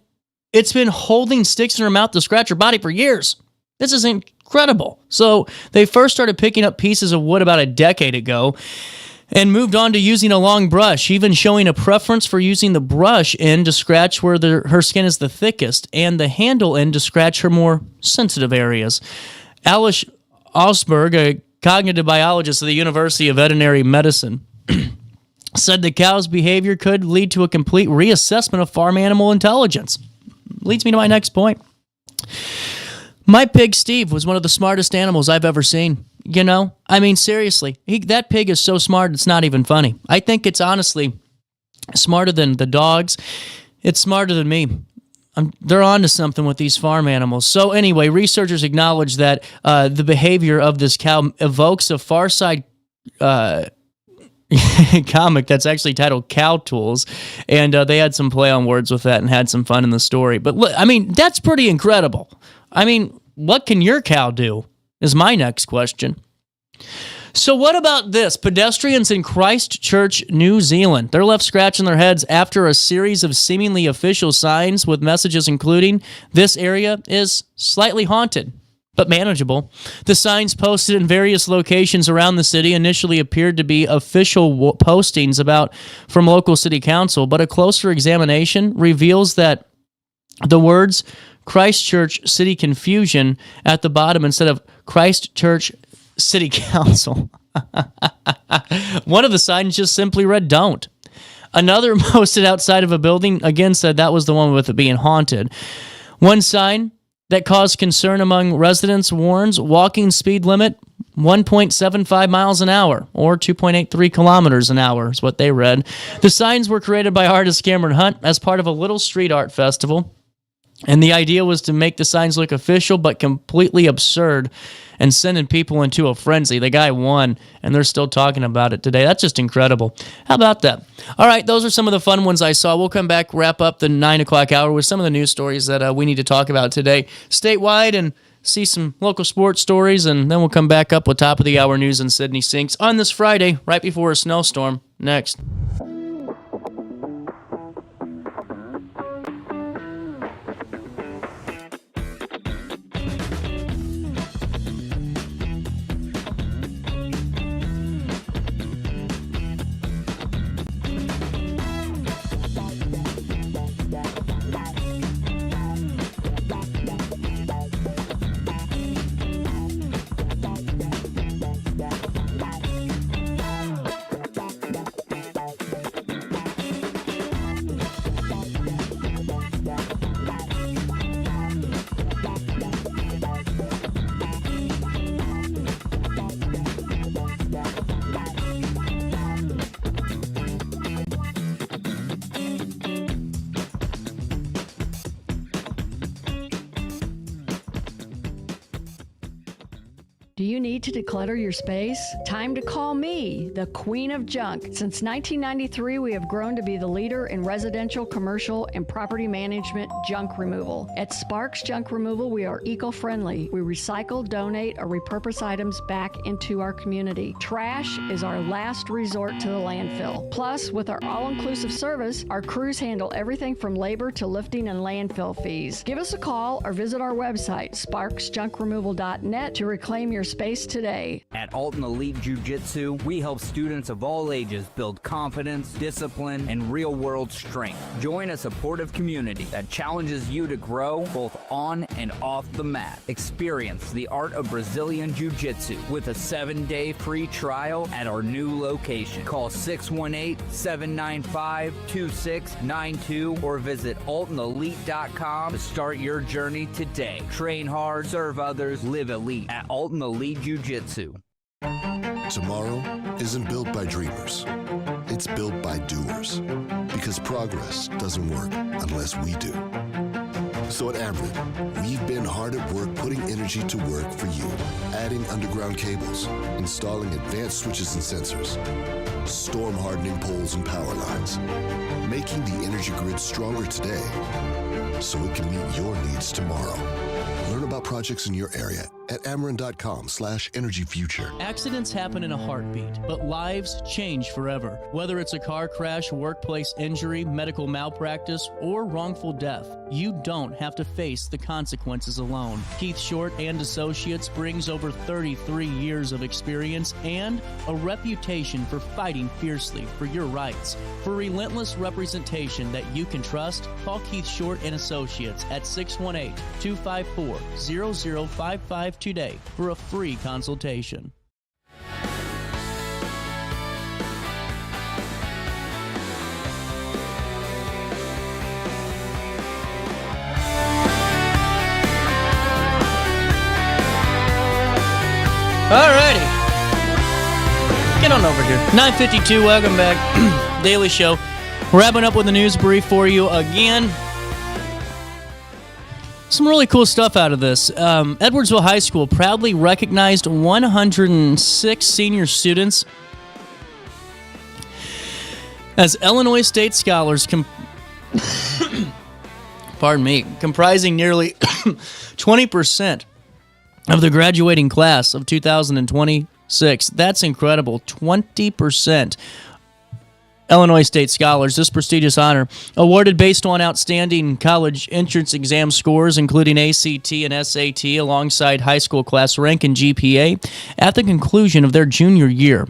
Speaker 1: it's been holding sticks in her mouth to scratch her body for years. This is incredible. So they first started picking up pieces of wood about a decade ago and moved on to using a long brush, even showing a preference for using the brush end to scratch where her skin is the thickest and the handle end to scratch her more sensitive areas. Alice Osberg, a cognitive biologist at the University of Veterinary Medicine, said the cow's behavior could lead to a complete reassessment of farm animal intelligence. Leads me to my next point. My pig, Steve, was one of the smartest animals I've ever seen. You know? I mean, seriously. That pig is so smart, it's not even funny. I think it's honestly smarter than the dogs. It's smarter than me. they're on to something with these farm animals. So anyway, researchers acknowledge that the behavior of this cow evokes a Far Side comic that's actually titled Cow Tools, and they had some play on words with that and had some fun in the story. But look, I mean, that's pretty incredible. I mean, what can your cow do is my next question. So what about this? Pedestrians in Christchurch, New Zealand. They're left scratching their heads after a series of seemingly official signs with messages including, "This area is slightly haunted, but manageable." The signs posted in various locations around the city initially appeared to be official postings from local city council, but a closer examination reveals that the words Christchurch City Confusion at the bottom instead of Christchurch City Council. One of the signs just simply read "Don't." Another posted outside of a building again said that was the one with it being haunted. One sign that caused concern among residents warns walking speed limit 1.75 miles an hour or 2.83 kilometers an hour is what they read. The signs were created by artist Cameron Hunt as part of a little street art festival. And the idea was to make the signs look official but completely absurd and sending people into a frenzy. The guy won, and they're still talking about it today. That's just incredible. How about that? All right, those are some of the fun ones I saw. We'll come back, wrap up the 9 o'clock hour with some of the news stories that we need to talk about today, statewide, and see some local sports stories, and then we'll come back up with top of the hour news and Sydney Sinks on this Friday, right before a snowstorm. Next.
Speaker 8: Do you need to declutter your space? Time to call me, the Queen of Junk. Since 1993, we have grown to be the leader in residential, commercial, and property management junk removal. At Sparks Junk Removal, we are eco-friendly. We recycle, donate, or repurpose items back into our community. Trash is our last resort to the landfill. Plus, with our all-inclusive service, our crews handle everything from labor to lifting and landfill fees. Give us a call or visit our website, sparksjunkremoval.net, to reclaim your space today.
Speaker 2: At Alton Elite Jiu-Jitsu, we help students of all ages build confidence, discipline, and real-world strength. Join a supportive community that challenges you to grow both on and off the mat. Experience the art of Brazilian Jiu-Jitsu with a 7-day free trial at our new location. Call 618-795-2692 or visit altonelite.com to start your journey today. Train hard, serve others, live elite at Alton Elite Jiu-Jitsu.
Speaker 5: Tomorrow isn't built by dreamers. It's built by doers. Because progress doesn't work unless we do. So at Ameren, we've been hard at work putting energy to work for you. Adding underground cables, installing advanced switches and sensors, storm hardening poles and power lines, making the energy grid stronger today so it can meet your needs tomorrow. Learn about projects in your area at Ameren.com/energyfuture.
Speaker 1: Accidents happen in a heartbeat, but lives change forever. Whether it's a car crash, workplace injury, medical malpractice, or wrongful death, you don't have to face the consequences alone. Keith Short and Associates brings over 33 years of experience and a reputation for fighting fiercely for your rights. For relentless representation that you can trust, call Keith Short and Associates at 618-254-0055 today for a free consultation. Alrighty, get on over here. 9:52, welcome back. Daily Show. We're wrapping up with a news brief for you again. Some really cool stuff out of this. Edwardsville High School proudly recognized 106 senior students as Illinois State Scholars, comprising nearly 20% of the graduating class of 2026. That's incredible. 20%. Illinois State Scholars, this prestigious honor, awarded based on outstanding college entrance exam scores, including ACT and SAT, alongside high school class rank and GPA, at the conclusion of their junior year.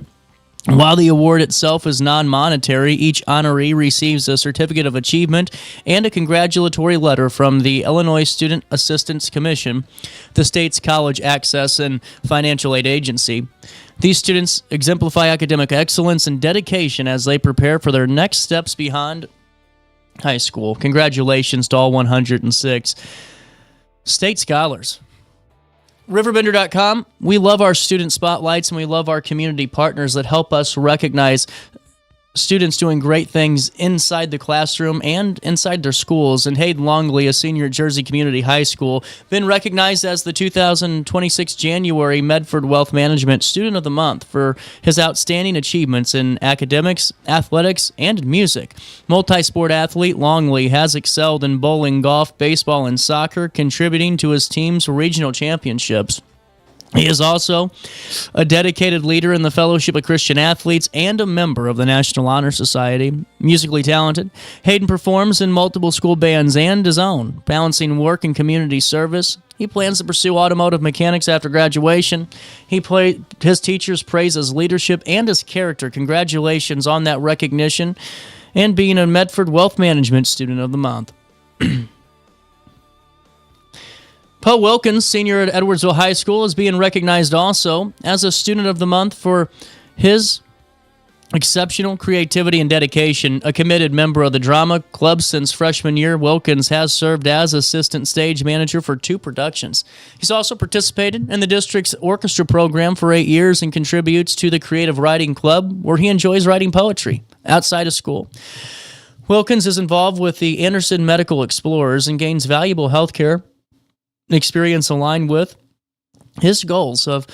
Speaker 1: While the award itself is non-monetary, each honoree receives a certificate of achievement and a congratulatory letter from the Illinois Student Assistance Commission, the state's college access and financial aid agency. These students exemplify academic excellence and dedication as they prepare for their next steps beyond high school. Congratulations to all 106 state scholars. RiverBender.com, we love our student spotlights and we love our community partners that help us recognize students doing great things inside the classroom and inside their schools. And Hayden Longley, a senior at Jersey Community High School, been recognized as the 2026 January Medford Wealth Management Student of the Month for his outstanding achievements in academics, athletics, and music. Multi-sport athlete, Longley has excelled in bowling, golf, baseball, and soccer, contributing to his team's regional championships. He is also a dedicated leader in the Fellowship of Christian Athletes and a member of the National Honor Society. Musically talented, Hayden performs in multiple school bands and his own, balancing work and community service. He plans to pursue automotive mechanics after graduation. His teachers praise his leadership and his character. Congratulations on that recognition and being a Medford Wealth Management Student of the Month. Poe Wilkins, senior at Edwardsville High School, is being recognized also as a Student of the Month for his exceptional creativity and dedication. A committed member of the drama club since freshman year, Wilkins has served as assistant stage manager for 2 productions. He's also participated in the district's orchestra program for 8 years and contributes to the Creative Writing Club, where he enjoys writing poetry outside of school. Wilkins is involved with the Anderson Medical Explorers and gains valuable healthcare experience aligned with his goals of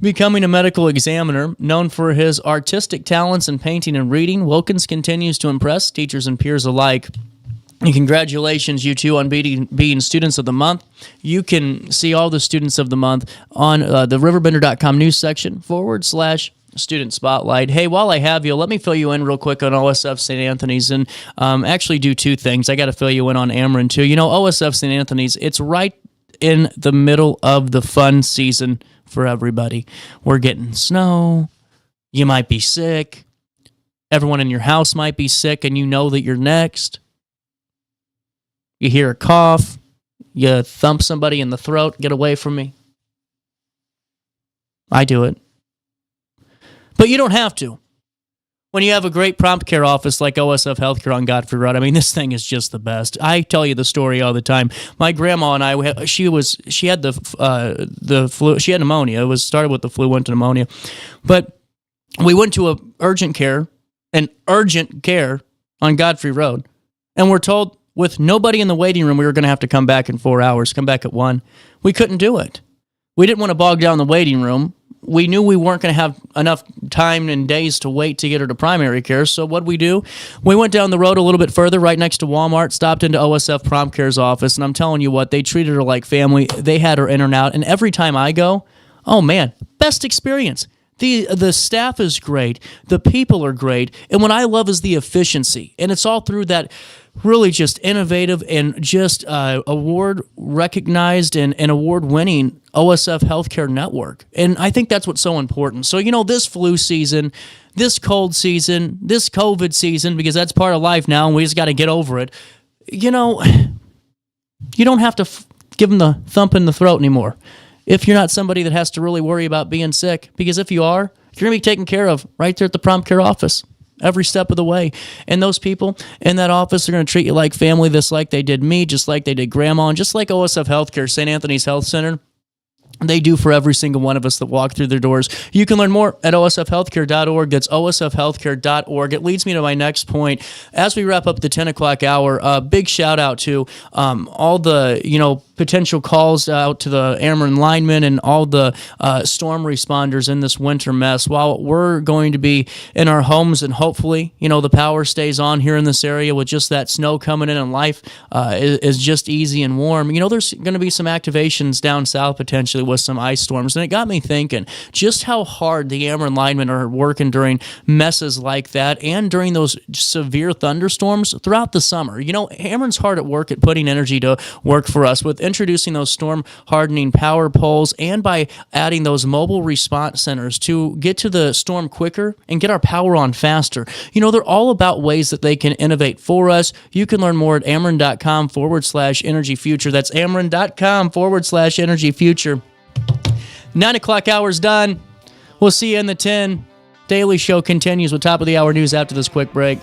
Speaker 1: becoming a medical examiner. Known for his artistic talents in painting and reading, Wilkins continues to impress teachers and peers alike. And congratulations, you two, on being Students of the Month. You can see all the Students of the Month on the RiverBender.com news section /Student Spotlight. Hey, while I have you, let me fill you in real quick on OSF St. Anthony's and actually do 2 things. I got to fill you in on Ameren, too. You know, OSF St. Anthony's, it's right in the middle of the fun season for everybody. We're getting snow. You might be sick. Everyone in your house might be sick, and you know that you're next. You hear a cough. You thump somebody in the throat. Get away from me. I do it. But you don't have to. When you have a great prompt care office like OSF Healthcare on Godfrey Road, I mean, this thing is just the best. I tell you the story all the time. My grandma and I, she had the flu. She had pneumonia. It started with the flu, went to pneumonia. But we went to an urgent care on Godfrey Road, and we're told with nobody in the waiting room we were going to have to come back in 4 hours, come back at 1. We couldn't do it. We didn't want to bog down the waiting room. We knew we weren't going to have enough time and days to wait to get her to primary care, so what'd we do? We went down the road a little bit further, right next to Walmart, stopped into OSF Prompt Care's office, and I'm telling you what, they treated her like family. They had her in and out, and every time I go, oh man, best experience. The staff is great, the people are great, and what I love is the efficiency, and it's all through that really just innovative and just award-recognized and award-winning OSF Healthcare Network. And I think that's what's so important. So, you know, this flu season, this cold season, this COVID season, because that's part of life now, and we just got to get over it, you know, you don't have to give them the thump in the throat anymore if you're not somebody that has to really worry about being sick. Because if you are, you're going to be taken care of right there at the prompt care office every step of the way. And those people in that office are going to treat you like family, just like they did me, just like they did Grandma, and just like OSF Healthcare, St. Anthony's Health Center. They do for every single one of us that walk through their doors. You can learn more at osfhealthcare.org. That's osfhealthcare.org. It leads me to my next point. As we wrap up the 10 o'clock hour, big shout out to all the, potential calls out to the Ameren linemen and all the storm responders in this winter mess. While we're going to be in our homes and hopefully, the power stays on here in this area with just that snow coming in and life is just easy and warm, there's going to be some activations down south potentially with some ice storms. And it got me thinking just how hard the Ameren linemen are working during messes like that and during those severe thunderstorms throughout the summer. Ameren's hard at work at putting energy to work for us with introducing those storm hardening power poles and by adding those mobile response centers to get to the storm quicker and get our power on faster. They're all about ways that they can innovate for us. You can learn more at Ameren.com/energy future. That's Ameren.com/energy future. 9 o'clock hour's done. We'll see you in the 10. Daily Show continues with top of the hour news after this quick break.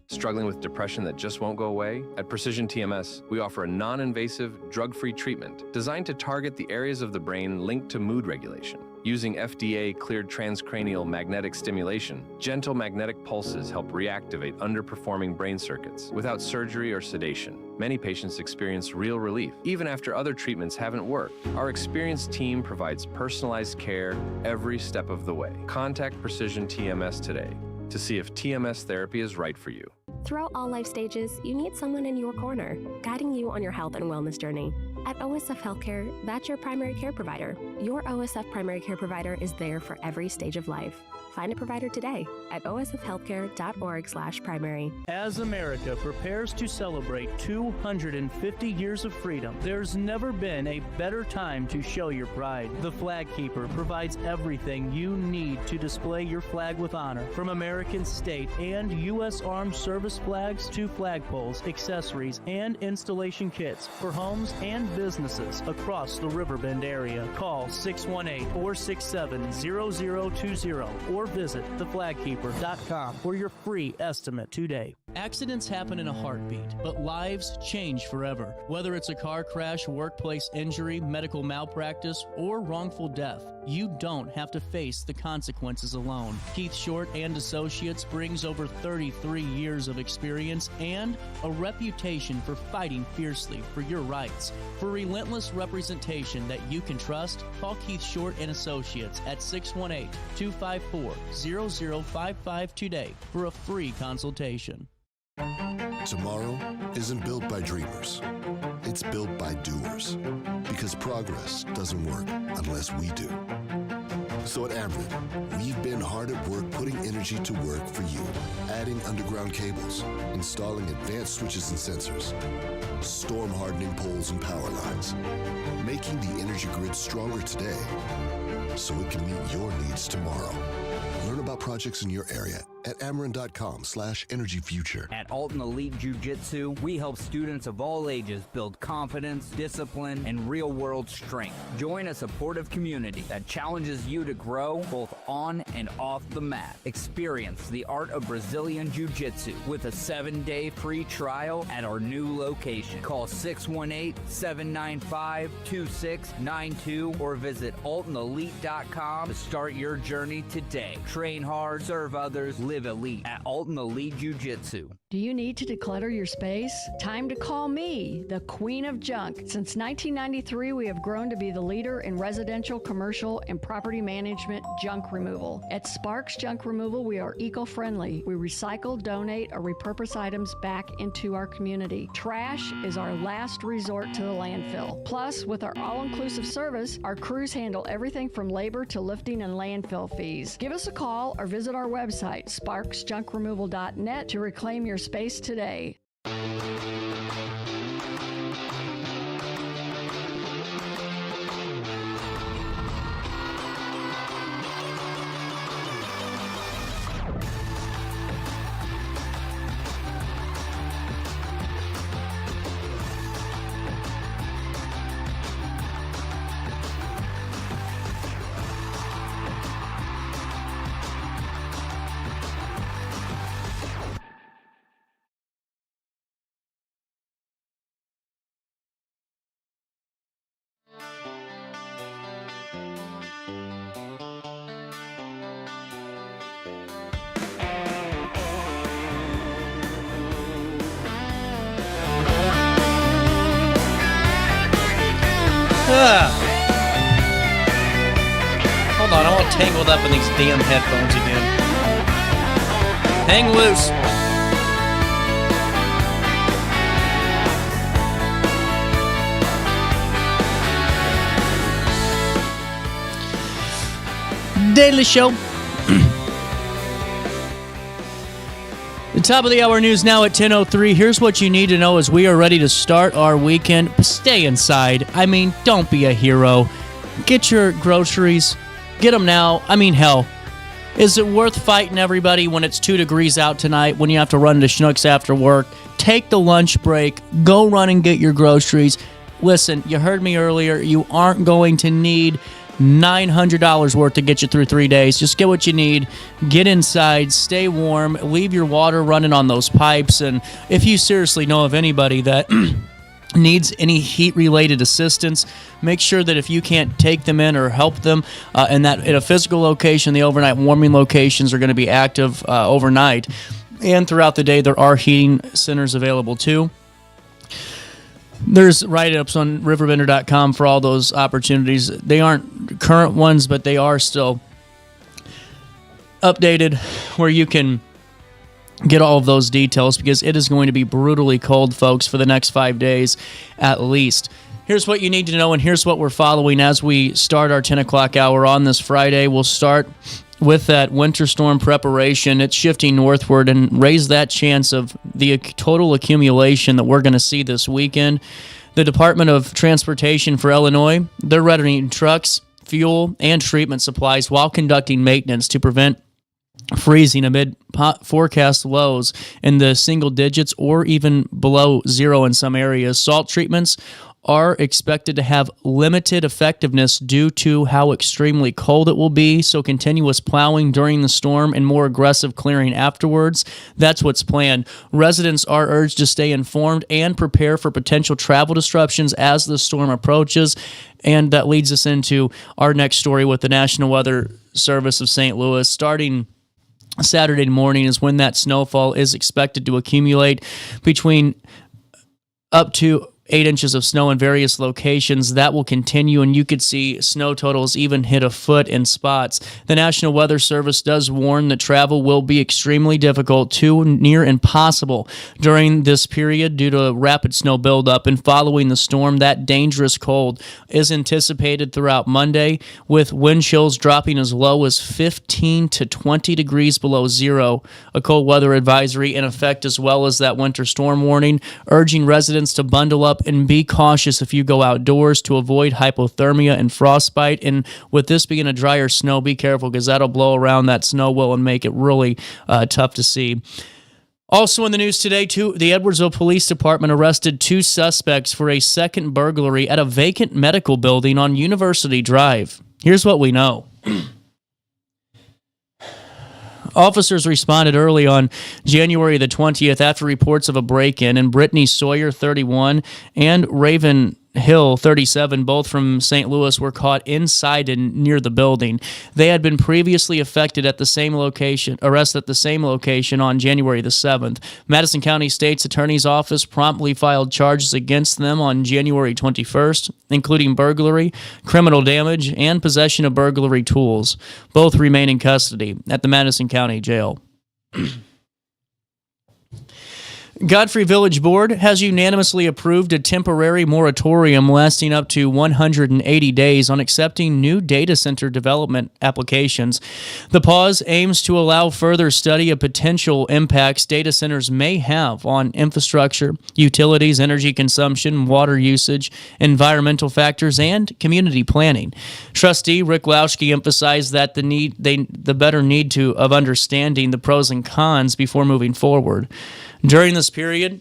Speaker 7: Struggling with depression that just won't go away? At Precision TMS, we offer a non-invasive, drug-free treatment designed to target the areas of the brain linked to mood regulation. Using FDA-cleared transcranial magnetic stimulation, gentle magnetic pulses help reactivate underperforming brain circuits without surgery or sedation. Many patients experience real relief, even after other treatments haven't worked. Our experienced team provides personalized care every step of the way. Contact Precision TMS today to see if TMS therapy is right for you.
Speaker 12: Throughout all life stages, you need someone in your corner, guiding you on your health and wellness journey. At OSF Healthcare, that's your primary care provider. Your OSF primary care provider is there for every stage of life. Find a provider today at osfhealthcare.org/primary.
Speaker 4: As America prepares to celebrate 250 years of freedom, there's never been a better time to show your pride. The Flag Keeper provides everything you need to display your flag with honor, from American state and U.S. Armed Service flags to flagpoles, accessories, and installation kits for homes and businesses across the Riverbend area. Call 618-467-0020 or visit theflagkeeper.com for your free estimate today. Accidents happen in a heartbeat, but lives change forever. Whether it's a car crash, workplace injury, medical malpractice, or wrongful death, you don't have to face the consequences alone. Keith Short and Associates brings over 33 years of experience and a reputation for fighting fiercely for your rights. For relentless representation that you can trust, call Keith Short and Associates at 618-254-0055 today for a free consultation.
Speaker 5: Tomorrow isn't built by dreamers. It's built by doers. Because progress doesn't work unless we do. So at Ameren, we've been hard at work putting energy to work for you. Adding underground cables, installing advanced switches and sensors, storm hardening poles and power lines, making the energy grid stronger today so it can meet your needs tomorrow. Learn about projects in your area at Ameren.com/energyfuture.
Speaker 2: At Alton Elite Jiu-Jitsu, we help students of all ages build confidence, discipline, and real-world strength. Join a supportive community that challenges you to grow both on and off the mat. Experience the art of Brazilian Jiu-Jitsu with a 7-day free trial at our new location. Call 618-795-2692 or visit AltonElite.com to start your journey today. Train hard, serve others, live elite at Alton Elite Jiu-Jitsu.
Speaker 8: Do you need to declutter your space? Time to call me, the Queen of Junk. Since 1993, we have grown to be the leader in residential, commercial, and property management junk removal. At Sparks Junk Removal, we are eco-friendly. We recycle, donate, or repurpose items back into our community. Trash is our last resort to the landfill. Plus, with our all-inclusive service, our crews handle everything from labor to lifting and landfill fees. Give us a call or visit our website, sparksjunkremoval.net, to reclaim your space today.
Speaker 1: Hold on, I'm all tangled up in these damn headphones again. Hang loose. Daily Show. The top of the hour news now at 10:03. Here's what you need to know as we are ready to start our weekend. Stay inside. I mean, don't be a hero. Get your groceries. Get them now. I mean, hell. Is it worth fighting everybody when it's 2 degrees out tonight, when you have to run to Schnucks after work? Take the lunch break. Go run and get your groceries. Listen, you heard me earlier. You aren't going to need $900 worth to get you through 3 days. Just get what you need. Get inside. Stay warm. Leave your water running on those pipes. And if you seriously know of anybody that needs any heat-related assistance, make sure that if you can't take them in or help them, and that in a physical location, the overnight warming locations are going to be active overnight. And throughout the day, there are heating centers available too. There's write-ups on RiverBender.com for all those opportunities. They aren't current ones, but they are still updated where you can get all of those details, because it is going to be brutally cold, folks, for the next 5 days at least. Here's what you need to know, and here's what we're following as we start our 10 o'clock hour on this Friday. We'll start with that winter storm preparation. It's shifting northward and raise that chance of the total accumulation that we're going to see this weekend. The Department of Transportation for Illinois, they're running trucks, fuel, and treatment supplies while conducting maintenance to prevent freezing amid forecast lows in the single digits or even below zero in some areas. Salt treatments are expected to have limited effectiveness due to how extremely cold it will be, so continuous plowing during the storm and more aggressive clearing afterwards. That's what's planned. Residents are urged to stay informed and prepare for potential travel disruptions as the storm approaches. And that leads us into our next story with the National Weather Service of St. Louis. Starting Saturday morning is when that snowfall is expected to accumulate between up to 8 inches of snow in various locations. That will continue, and you could see snow totals even hit a foot in spots. The National Weather Service does warn that travel will be extremely difficult to near impossible during this period due to rapid snow buildup. And following the storm, that dangerous cold is anticipated throughout Monday, with wind chills dropping as low as 15 to 20 degrees below zero. A cold weather advisory in effect, as well as that winter storm warning, urging residents to bundle up and be cautious if you go outdoors to avoid hypothermia and frostbite. And with this being a drier snow, be careful, because that'll blow around that snow well and make it really tough to see. Also in the news today, too, the Edwardsville Police Department arrested 2 suspects for a second burglary at a vacant medical building on University Drive. Here's what we know. Officers responded early on January the 20th after reports of a break-in, and Brittany Sawyer, 31, and Raven Hill, 37, both from St. Louis, were caught inside and near the building. They had been previously arrested at the same location on January the 7th. Madison County State's Attorney's Office promptly filed charges against them on January 21st, including burglary, criminal damage, and possession of burglary tools. Both remain in custody at the Madison County Jail. Godfrey Village Board has unanimously approved a temporary moratorium lasting up to 180 days on accepting new data center development applications. The pause aims to allow further study of potential impacts data centers may have on infrastructure, utilities, energy consumption, water usage, environmental factors, and community planning. Trustee Rick Lauschke emphasized that the better need of understanding the pros and cons before moving forward. During this period,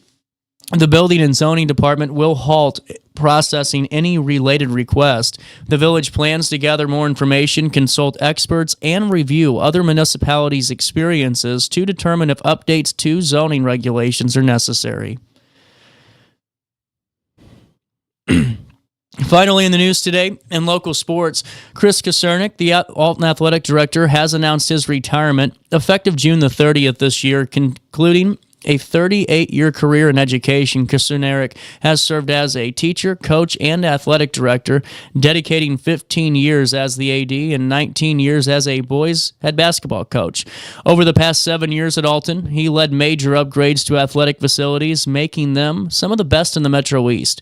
Speaker 1: the Building and Zoning Department will halt processing any related request. The village plans to gather more information, consult experts, and review other municipalities' experiences to determine if updates to zoning regulations are necessary. Finally, in the news today, in local sports, Chris Kacernik, the Alton Athletic Director, has announced his retirement effective June the 30th this year, concluding a 38-year career in education. Kacernik has served as a teacher, coach, and athletic director, dedicating 15 years as the AD and 19 years as a boys' head basketball coach. Over the past 7 years at Alton, he led major upgrades to athletic facilities, making them some of the best in the Metro East.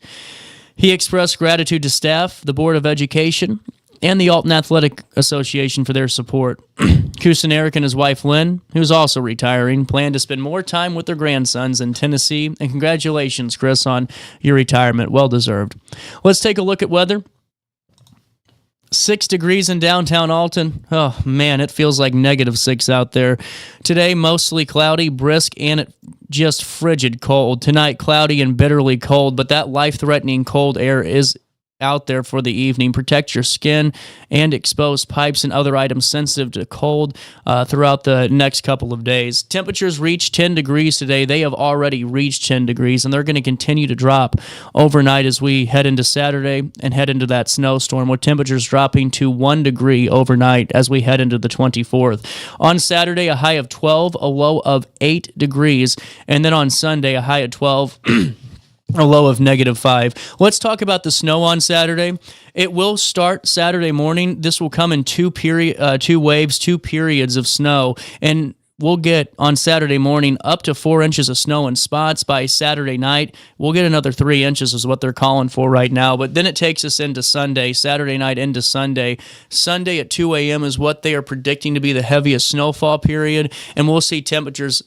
Speaker 1: He expressed gratitude to staff, the Board of Education, and the Alton Athletic Association for their support. Kucineric and his wife Lynn, who's also retiring, plan to spend more time with their grandsons in Tennessee. And congratulations, Chris, on your retirement. Well deserved. Let's take a look at weather. 6 degrees in downtown Alton. Oh, man, it feels like -6 out there. Today, mostly cloudy, brisk, and just frigid cold. Tonight, cloudy and bitterly cold, but that life-threatening cold air is out there for the evening. Protect your skin and expose pipes and other items sensitive to cold throughout the next couple of days. Temperatures reach 10 degrees today. They have already reached 10 degrees, and they're going to continue to drop overnight as we head into Saturday and head into that snowstorm, with temperatures dropping to 1 degree overnight as we head into the 24th. On Saturday, a high of 12, a low of 8 degrees, and then on Sunday, a high of 12, a low of -5. Let's talk about the snow on Saturday. It will start Saturday morning. This will come in two waves, 2 periods of snow, and we'll get on Saturday morning up to 4 inches of snow in spots. By Saturday night, we'll get another 3 inches is what they're calling for right now. But then it takes us into Sunday, Saturday night into Sunday. Sunday at 2 a.m. is what they are predicting to be the heaviest snowfall period, and we'll see temperatures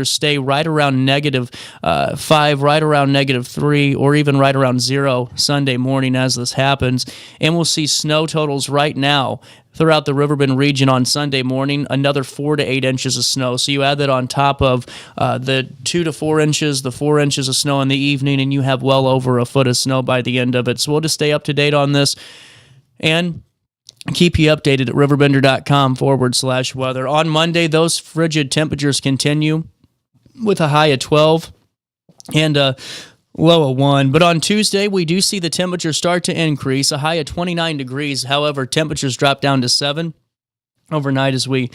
Speaker 1: stay right around -5, right around -3, or even right around 0 Sunday morning as this happens. And we'll see snow totals right now throughout the Riverbend region on Sunday morning, another 4 to 8 inches of snow. So you add that on top of the 2 to 4 inches, the 4 inches of snow in the evening, and you have well over a foot of snow by the end of it. So we'll just stay up to date on this and keep you updated at RiverBender.com/weather. On Monday, those frigid temperatures continue with a high of 12 and a low of 1. But on Tuesday, we do see the temperature start to increase, a high of 29 degrees. However, temperatures drop down to 7 overnight as we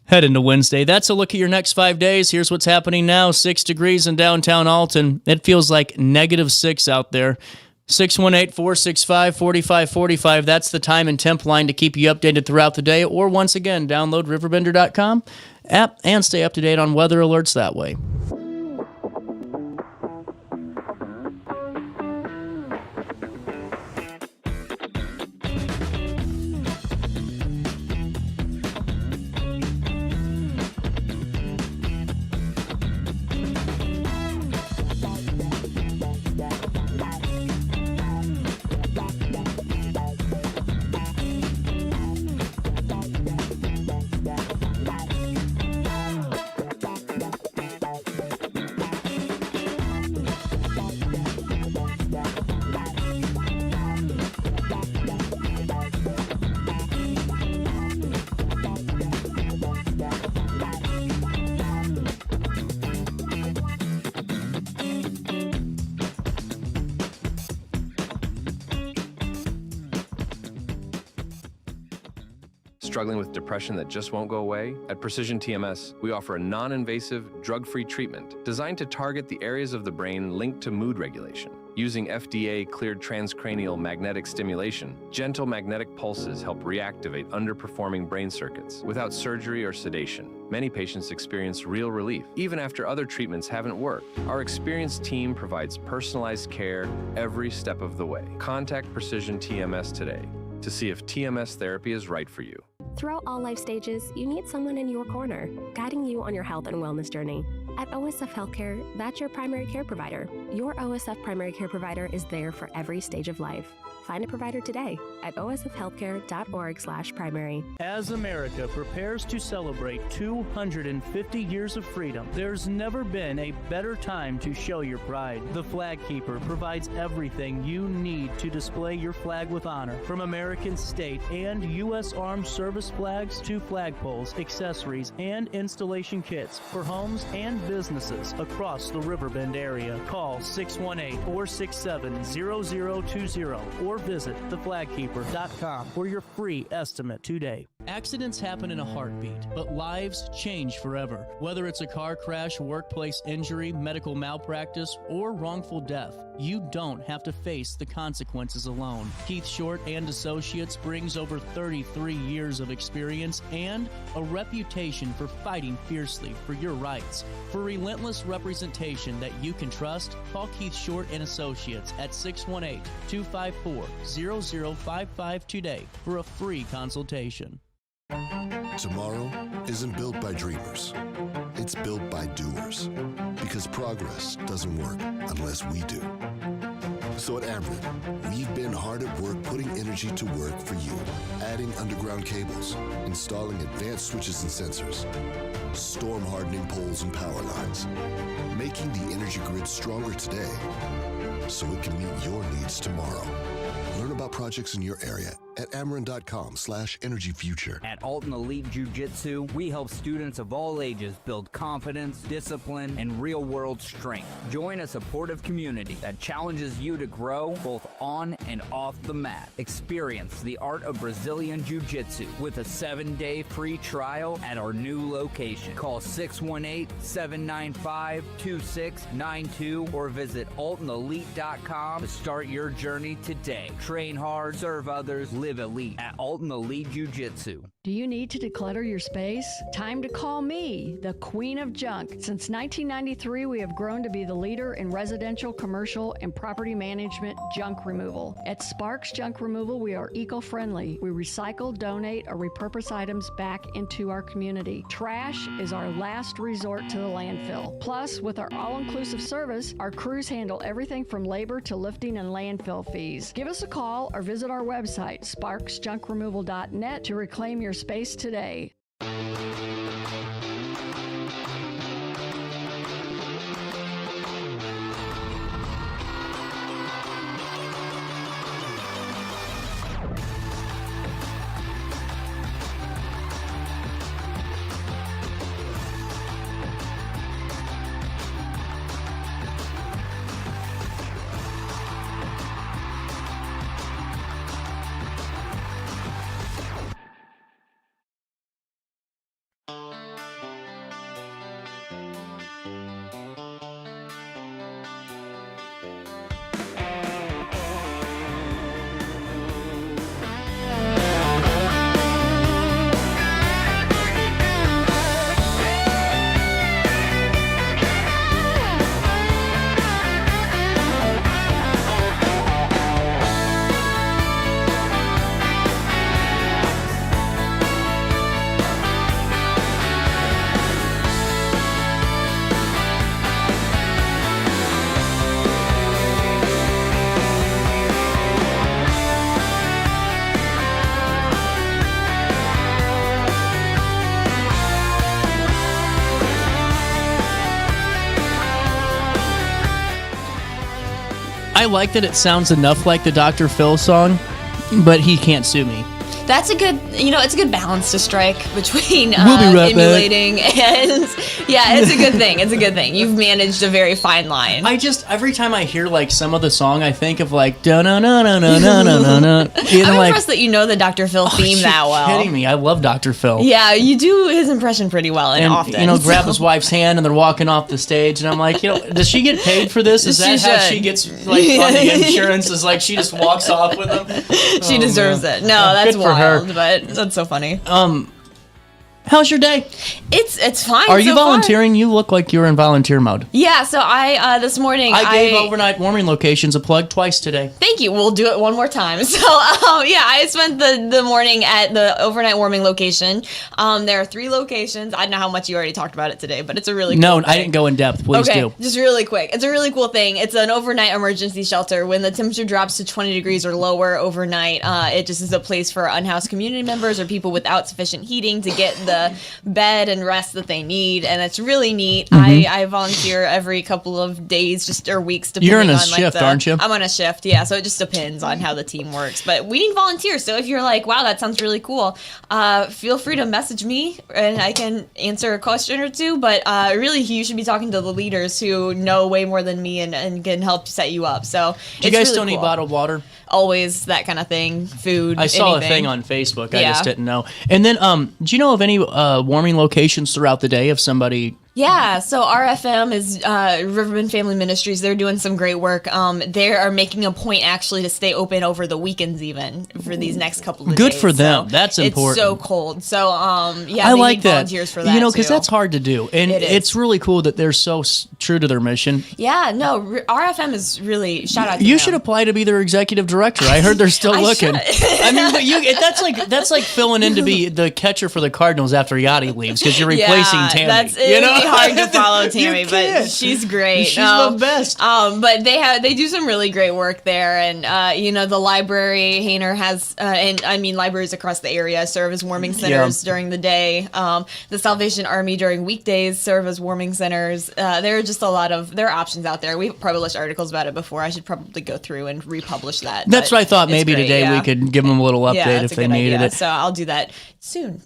Speaker 1: head into Wednesday. That's a look at your next 5 days. Here's what's happening now. 6 degrees in downtown Alton. It feels like -6 out there. 618-465-4545. That's the time and temp line to keep you updated throughout the day. Or once again, download RiverBender.com app and stay up to date on weather alerts that way.
Speaker 7: Struggling with depression that just won't go away? At Precision TMS, we offer a non-invasive, drug-free treatment designed to target the areas of the brain linked to mood regulation. Using FDA-cleared transcranial magnetic stimulation, gentle magnetic pulses help reactivate underperforming brain circuits without surgery or sedation. Many patients experience real relief, even after other treatments haven't worked. Our experienced team provides personalized care every step of the way. Contact Precision TMS today to see if TMS therapy is right for you.
Speaker 12: Throughout all life stages, you need someone in your corner, guiding you on your health and wellness journey. At OSF Healthcare, that's your primary care provider. Your OSF primary care provider is there for every stage of life. Find a provider today at osfhealthcare.org/primary.
Speaker 4: As America prepares to celebrate 250 years of freedom, there's never been a better time to show your pride. The Flag Keeper provides everything you need to display your flag with honor, from American state and U.S. Armed Service flags to flagpoles, accessories, and installation kits for homes and businesses across the Riverbend area. Call 618-467-0020 or visit theflagkeeper.com for your free estimate today.
Speaker 1: Accidents happen in a heartbeat, but lives change forever. Whether it's a car crash, workplace injury, medical malpractice, or wrongful death, you don't have to face the consequences alone. Keith Short and Associates brings over 33 years of experience and a reputation for fighting fiercely for your rights. For relentless representation that you can trust, call Keith Short and Associates at 618-254-0055 today for a free consultation.
Speaker 5: Tomorrow isn't built by dreamers. It's built by doers. Because progress doesn't work unless we do. So at Ameren, we've been hard at work putting energy to work for you. Adding underground cables, installing advanced switches and sensors, storm hardening poles and power lines, making the energy grid stronger today so it can meet your needs tomorrow. Learn about projects in your area at Ameren.com/energyfuture.
Speaker 2: At Alton Elite Jiu-Jitsu, we help students of all ages build confidence, discipline, and real-world strength. Join a supportive community that challenges you to grow both on and off the mat. Experience the art of Brazilian Jiu-Jitsu with a 7-day free trial at our new location. Call 618-795-2692 or visit altonelite.com to start your journey today. Train hard, serve others, live elite at Alton Elite Jiu-Jitsu.
Speaker 8: Do you need to declutter your space? Time to call me, the Queen of Junk. Since 1993, we have grown to be the leader in residential, commercial, and property management junk removal. At Sparks Junk Removal, we are eco-friendly. We recycle, donate, or repurpose items back into our community. Trash is our last resort to the landfill. Plus, with our all-inclusive service, our crews handle everything from labor to lifting and landfill fees. Give us a call or visit our website, sparksjunkremoval.net, to reclaim your space today.
Speaker 1: I like that it sounds enough like the Dr. Phil song, but he can't sue me.
Speaker 13: That's a good, it's a good balance to strike between
Speaker 1: We'll be right
Speaker 13: emulating and, yeah, it's a good thing. It's a good thing. You've managed a very fine line.
Speaker 1: Every time I hear like some of the song, I think of like da na na na na na na na.
Speaker 13: I'm impressed that you know the Dr. Phil theme that well.
Speaker 1: You're kidding me? I love Dr. Phil.
Speaker 13: Yeah, you do his impression pretty well and often.
Speaker 1: Grab his wife's hand and they're walking off the stage, and I'm like, does she get paid for this? Is that how she gets like on the insurance? Is like she just walks off with them?
Speaker 13: She deserves it. No, that's wild, but that's so funny.
Speaker 1: How's your day?
Speaker 13: It's fine.
Speaker 1: Are you volunteering? You look like you're in volunteer mode.
Speaker 13: Yeah, so I this morning
Speaker 1: I gave overnight warming locations a plug twice today.
Speaker 13: Thank you. We'll do it one more time. So I spent the morning at the overnight warming location. There are 3 locations. I don't know how much you already talked about it today, but it's a really cool thing.
Speaker 1: I didn't go in depth. Please do.
Speaker 13: Just really quick. It's a really cool thing. It's an overnight emergency shelter. When the temperature drops to 20 degrees or lower overnight, it just is a place for unhoused community members or people without sufficient heating to get the bed and rest that they need, and it's really neat.
Speaker 1: Mm-hmm.
Speaker 13: I volunteer every couple of days or weeks depending
Speaker 1: You're in a
Speaker 13: on
Speaker 1: shift, aren't you?
Speaker 13: I'm on a shift, yeah, so it just depends on how the team works, but we need volunteers. So if you're like, wow, that sounds really cool, feel free to message me and I can answer a question or two, but really you should be talking to the leaders who know way more than me and can help set you up. So
Speaker 1: do you guys still need bottled water?
Speaker 13: Always, that kind of thing. Food.
Speaker 1: I saw a thing on Facebook. I just didn't know. And then, do you know of any warming locations throughout the day if somebody?
Speaker 13: Yeah, so RFM is Riverbend Family Ministries. They're doing some great work. They are making a point actually to stay open over the weekends even for these next couple of days.
Speaker 1: Good for them.
Speaker 13: So
Speaker 1: that's important.
Speaker 13: It's so cold. So
Speaker 1: I
Speaker 13: they
Speaker 1: like
Speaker 13: need
Speaker 1: that.
Speaker 13: Volunteers for that.
Speaker 1: Because that's hard to do, and it's really cool that they're so true to their mission.
Speaker 13: Yeah, no, RFM is really shout out to
Speaker 1: you
Speaker 13: them.
Speaker 1: should apply to be their executive director. I heard they're still looking. I mean, but that's like filling in to be the catcher for the Cardinals after Yachty leaves because you're replacing Tammy.
Speaker 13: It would be hard to follow Tammy, but she's great.
Speaker 1: She's the best.
Speaker 13: But they do some really great work there, and the library Hainer has, libraries across the area serve as warming centers during the day. The Salvation Army during weekdays serve as warming centers. There are just there are options out there. We've published articles about it before. I should probably go through and republish that.
Speaker 1: That's what I thought. Maybe today we could give them a little update if they needed it.
Speaker 13: So I'll do that soon.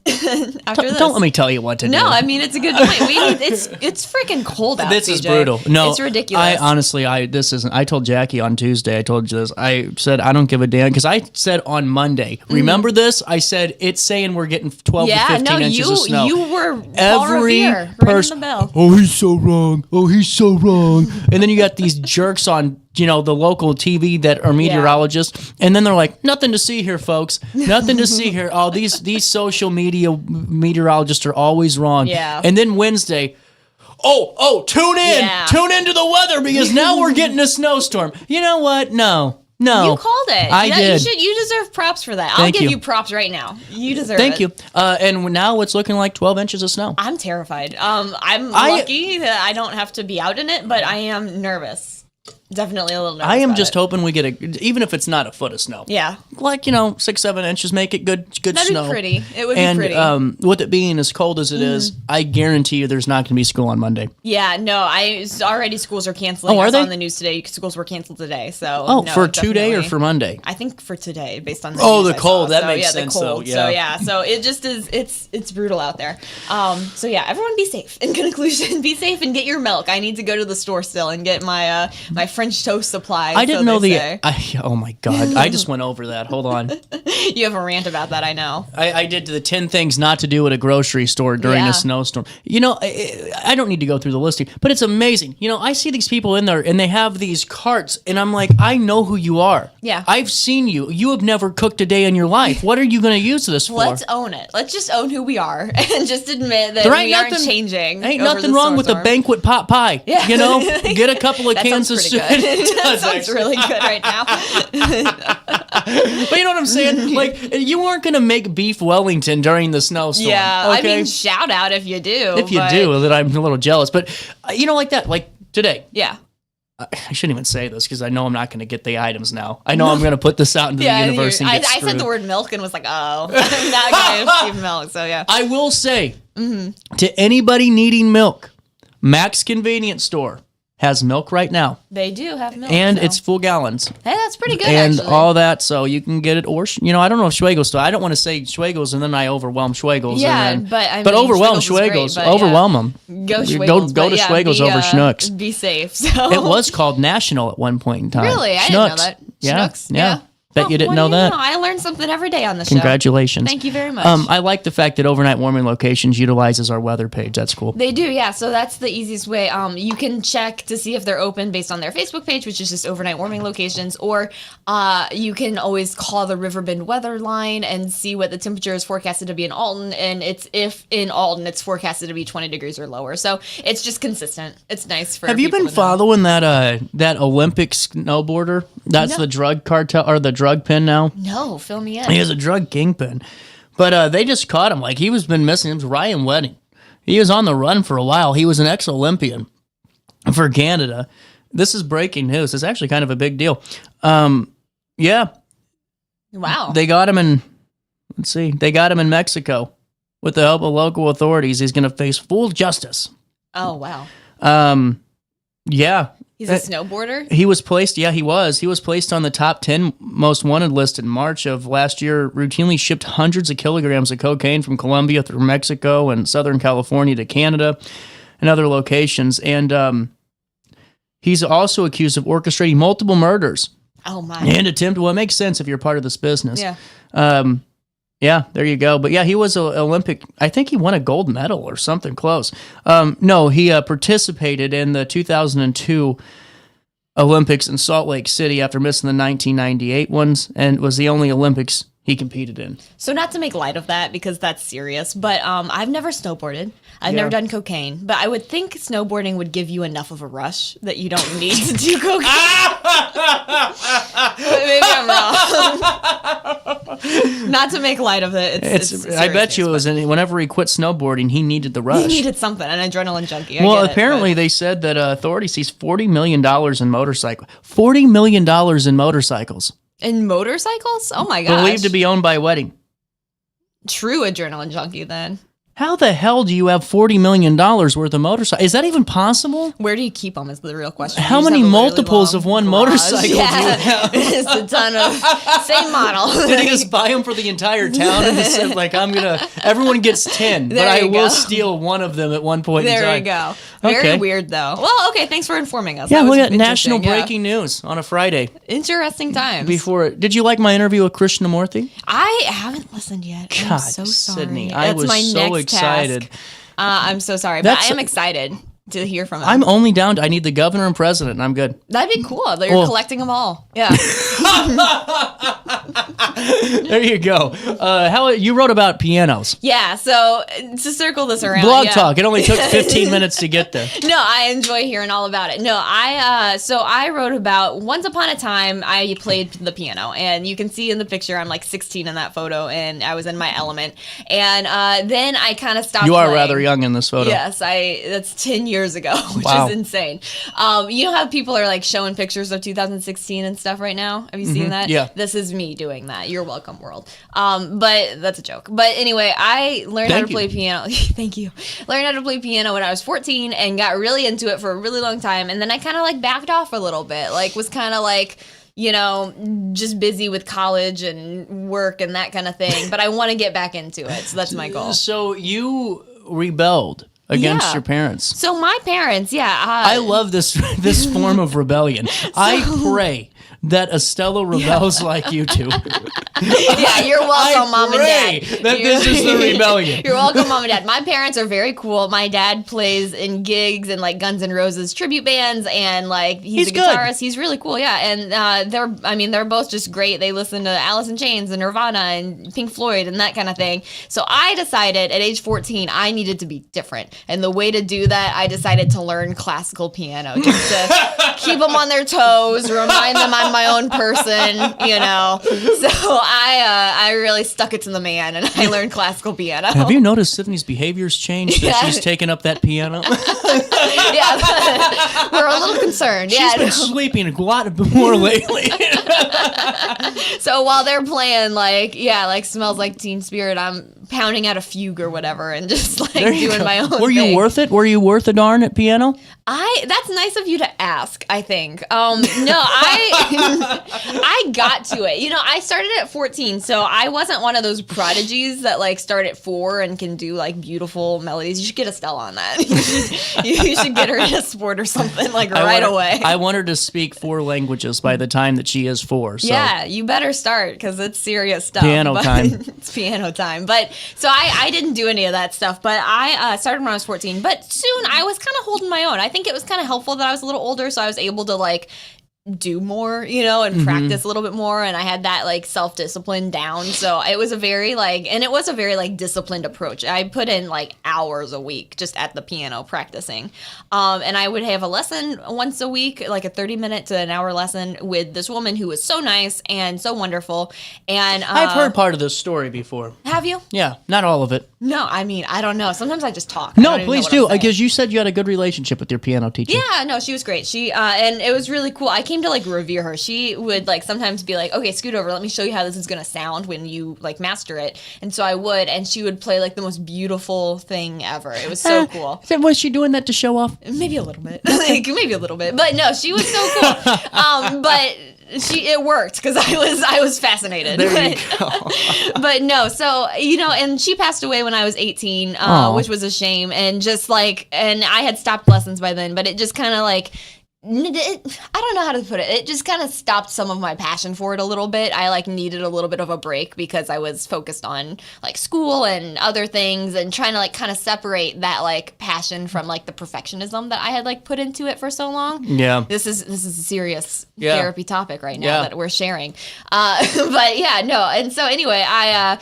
Speaker 13: After this.
Speaker 1: Don't let me tell you what to do.
Speaker 13: No, I mean it's a good point. It's freaking cold out.
Speaker 1: This is brutal. No,
Speaker 13: it's ridiculous.
Speaker 1: I honestly, this isn't. I told Jackie on Tuesday. I told you this. I said I don't give a damn because I said on Monday. Remember this? I said it's saying we're getting 12 to 15 inches of snow.
Speaker 13: You were
Speaker 1: every person. Oh, he's so wrong. Oh, he's so wrong. And then you got these jerks on the local TV that are meteorologists, and then they're like, nothing to see here, folks. Nothing to see here. Oh, these social media meteorologists are always wrong.
Speaker 13: Yeah.
Speaker 1: And then Wednesday, tune in.
Speaker 13: Yeah.
Speaker 1: Tune into the weather because now we're getting a snowstorm. You know what? No.
Speaker 13: You called it.
Speaker 1: I did.
Speaker 13: You deserve props for that. I'll give you props right now. You deserve it.
Speaker 1: Thank you. And now it's looking like 12 inches of snow.
Speaker 13: I'm terrified. I'm lucky that I don't have to be out in it, but I am nervous. Definitely a little nervous.
Speaker 1: I am just hoping we get even if it's not a foot of snow.
Speaker 13: Yeah.
Speaker 1: Like, 6-7 inches, make it good snow.
Speaker 13: That'd be pretty. It would be pretty.
Speaker 1: And with it being as cold as it is, I guarantee you there's not going to be school on Monday.
Speaker 13: Yeah, no, already schools are canceling.
Speaker 1: Are they?
Speaker 13: On the news today. Schools were canceled today. So
Speaker 1: for today or for Monday?
Speaker 13: I think for today, based on the
Speaker 1: news
Speaker 13: the
Speaker 1: cold.
Speaker 13: That
Speaker 1: makes sense.
Speaker 13: The cold. So it just is. It's brutal out there. So everyone be safe. In conclusion, be safe and get your milk. I need to go to the store still and get my my French toast supply.
Speaker 1: I didn't know oh my God. I just went over that. Hold on.
Speaker 13: You have a rant about that, I know.
Speaker 1: I did the 10 things not to do at a grocery store during a snowstorm. I don't need to go through the listing, but it's amazing. I see these people in there and they have these carts and I'm like, I know who you are.
Speaker 13: Yeah.
Speaker 1: I've seen you. You have never cooked a day in your life. What are you going to use this for?
Speaker 13: Let's own it. Let's just own who we are and just admit that we aren't changing.
Speaker 1: Ain't nothing wrong with a banquet pot pie.
Speaker 13: Yeah.
Speaker 1: Get a couple of cans of soup.
Speaker 13: That sounds really good right now.
Speaker 1: But you know what I'm saying? Like, you weren't going to make beef Wellington during the snowstorm.
Speaker 13: Yeah,
Speaker 1: okay?
Speaker 13: I mean, shout out if you do.
Speaker 1: If you do, then I'm a little jealous. But, like that, like today.
Speaker 13: Yeah.
Speaker 1: I shouldn't even say this because I know I'm not going to get the items now. I know I'm going to put this out into the universe and get
Speaker 13: I said the word milk and was like, oh, I'm not going to receive milk. So, yeah.
Speaker 1: I will say to anybody needing milk, Mac's Convenience Store, has milk right now.
Speaker 13: They do have milk.
Speaker 1: And
Speaker 13: so.
Speaker 1: it's full gallons.
Speaker 13: Hey, that's pretty good,
Speaker 1: and
Speaker 13: actually.
Speaker 1: all that, so you can get it, or I don't know if Schwegel's still. I don't want to say Schwegel's and then I overwhelm Schwegel's.
Speaker 13: Yeah,
Speaker 1: and then,
Speaker 13: but I mean,
Speaker 1: but overwhelm
Speaker 13: Schwegel's is great,
Speaker 1: Schwegel's. Overwhelm them.
Speaker 13: Go Schwegel's.
Speaker 1: Go to Schwegel's over Schnucks.
Speaker 13: Be safe. So.
Speaker 1: It was called National at one point in time.
Speaker 13: Really? I
Speaker 1: Schnucks.
Speaker 13: didn't know that.
Speaker 1: Yeah,
Speaker 13: Schnucks?
Speaker 1: yeah. Bet you didn't know that.
Speaker 13: I learned something every day on the show.
Speaker 1: Congratulations.
Speaker 13: Thank you very much.
Speaker 1: I like the fact that Overnight Warming Locations utilizes our weather page. That's cool.
Speaker 13: They do, yeah. So that's the easiest way. You can check to see if they're open based on their Facebook page, which is just Overnight Warming Locations, or you can always call the Riverbend weather line and see what the temperature is forecasted to be in Alton, and if in Alton it's forecasted to be 20 degrees or lower. So it's just consistent. It's nice for.
Speaker 1: Have you been following that Olympic snowboarder? That's the drug cartel or the drug pin now.
Speaker 13: No, fill me in.
Speaker 1: He is a drug kingpin. But they just caught him. Like, he was been missing. It was Ryan Wedding. He was on the run for a while. He was an ex-Olympian for Canada. This is breaking news. It's actually kind of a big deal. Yeah.
Speaker 13: Wow.
Speaker 1: They got him in, they got him in Mexico. With the help of local authorities, he's going to face full justice.
Speaker 13: Oh, wow.
Speaker 1: Yeah.
Speaker 13: He's a snowboarder?
Speaker 1: He was placed, he was. He was placed on the top 10 most wanted list in March of last year, routinely shipped hundreds of kilograms of cocaine from Colombia through Mexico and Southern California to Canada and other locations. And he's also accused of orchestrating multiple murders.
Speaker 13: Oh, my.
Speaker 1: And it makes sense if you're part of this business.
Speaker 13: Yeah.
Speaker 1: Yeah, there you go. But yeah, he was an Olympic. I think he won a gold medal or something close. No, he participated in the 2002 Olympics in Salt Lake City after missing the 1998 ones, and was the only Olympics he competed in.
Speaker 13: So not to make light of that, because that's serious, but I've never snowboarded. I've never done cocaine, but I would think snowboarding would give you enough of a rush that you don't need to do cocaine. Maybe I'm wrong. Not to make light of it. It's
Speaker 1: I bet you it was whenever he quit snowboarding, he needed the rush.
Speaker 13: He needed something, an adrenaline junkie.
Speaker 1: Well, apparently they said that authorities sees $40 million in motorcycles. $40 million in motorcycles.
Speaker 13: In motorcycles? Oh my gosh.
Speaker 1: Believed to be owned by Wedding.
Speaker 13: True adrenaline junkie then.
Speaker 1: How the hell do you have $40 million worth of motorcycles? Is that even possible?
Speaker 13: Where do you keep them is the real question.
Speaker 1: How many multiples of one motorcycle do you have?
Speaker 13: It's a ton of same model.
Speaker 1: Did he just buy them for the entire town and just said, like, everyone gets 10, but I will steal one of them at one point in time?
Speaker 13: There you go. Very weird, though. Well, okay, thanks for informing us.
Speaker 1: Yeah, we got national breaking news on a Friday.
Speaker 13: Interesting times.
Speaker 1: Did you like my interview with Krishnamoorthi?
Speaker 13: I haven't listened yet.
Speaker 1: God,
Speaker 13: I'm so sorry.
Speaker 1: Sydney, I was so excited.
Speaker 13: Task. I'm so sorry, but I am excited to hear from him.
Speaker 1: I'm only down to, I need the governor and president, and I'm good.
Speaker 13: That'd be cool. You're collecting them all. Yeah.
Speaker 1: There you go. How you wrote about pianos?
Speaker 13: Yeah. So to circle this around,
Speaker 1: Blog Talk. It only took 15 minutes to get there.
Speaker 13: No, I enjoy hearing all about it. No, I wrote about once upon a time I played the piano, and you can see in the picture I'm like 16 in that photo, and I was in my element. And then I kind of stopped.
Speaker 1: You are
Speaker 13: playing.
Speaker 1: rather young in this photo.
Speaker 13: Yes, that's 10 years ago, which is insane. You know how people are like showing pictures of 2016 and stuff right now? Have you seen that?
Speaker 1: Yeah.
Speaker 13: This is me doing that. You're welcome, world. But that's a joke. But anyway, I learned how to play piano. Thank you. Learned how to play piano when I was 14 and got really into it for a really long time. And then I kind of like backed off a little bit. Like was kind of like, just busy with college and work and that kind of thing. But I want to get back into it. So that's my goal.
Speaker 1: So you rebelled against your parents.
Speaker 13: So my parents,
Speaker 1: I love this form of rebellion. I pray that Estella rebels like you two.
Speaker 13: Yeah, you're welcome, Mom and Dad.
Speaker 1: That this is the rebellion.
Speaker 13: You're welcome, Mom and Dad. My parents are very cool. My dad plays in gigs and like Guns N' Roses tribute bands, and like he's a guitarist. Good. He's really cool, yeah. And they're both just great. They listen to Alice in Chains and Nirvana and Pink Floyd and that kind of thing. So I decided at age 14 I needed to be different, and the way to do that, I decided to learn classical piano just to keep them on their toes, remind them I'm my own person, So I really stuck it to the man, and I learned classical piano.
Speaker 1: Have you noticed Sydney's behavior's changed since she's taken up that piano?
Speaker 13: Yeah, we're a little concerned.
Speaker 1: She's been sleeping a lot more lately.
Speaker 13: So while they're playing, like Smells Like Teen Spirit, I'm pounding out a fugue or whatever, and just like doing my own
Speaker 1: Were you
Speaker 13: thing.
Speaker 1: worth it? Were you worth a darn at piano?
Speaker 13: That's nice of you to ask, I think. No, I got to it. I started at 14, so I wasn't one of those prodigies that like start at 4 and can do like beautiful melodies. You should get Estella on that. You should get her in a sport or something like away.
Speaker 1: I want her to speak 4 languages by the time that she is 4. So.
Speaker 13: Yeah, you better start because it's serious stuff.
Speaker 1: Piano time.
Speaker 13: It's piano time. But so I didn't do any of that stuff, but I started when I was 14. But soon I was kind of holding my own. I think it was kind of helpful that I was a little older, so I was able to like do more, and practice a little bit more, and I had that like self-discipline down. So it was a very disciplined approach. I put in like hours a week just at the piano practicing. And I would have a lesson once a week, like a 30-minute to an hour lesson with this woman who was so nice and so wonderful. And
Speaker 1: I've heard part of this story before.
Speaker 13: Have you?
Speaker 1: Yeah, not all of it.
Speaker 13: No, I mean, I don't know. Sometimes I just talk.
Speaker 1: No, please do, because you said you had a good relationship with your piano teacher.
Speaker 13: Yeah, no, she was great. She and it was really cool. I came to like revere her. She would like sometimes be like, okay, scoot over, let me show you how this is gonna sound when you like master it. And so I would, and she would play like the most beautiful thing ever. It was so cool.
Speaker 1: Was she doing that to show off?
Speaker 13: Maybe a little bit. Maybe a little bit. But no, she was so cool. But it worked because I was fascinated.
Speaker 1: There you go.
Speaker 13: But no, so and she passed away when I was 18, which was a shame. And just like, and I had stopped lessons by then, but it just kind of like, I don't know how to put it. It just kind of stopped some of my passion for it a little bit. I like needed a little bit of a break because I was focused on like school and other things and trying to like kind of separate that like passion from like the perfectionism that I had like put into it for so long.
Speaker 1: Yeah.
Speaker 13: This is a serious therapy topic right now that we're sharing. But yeah, no. And so anyway, I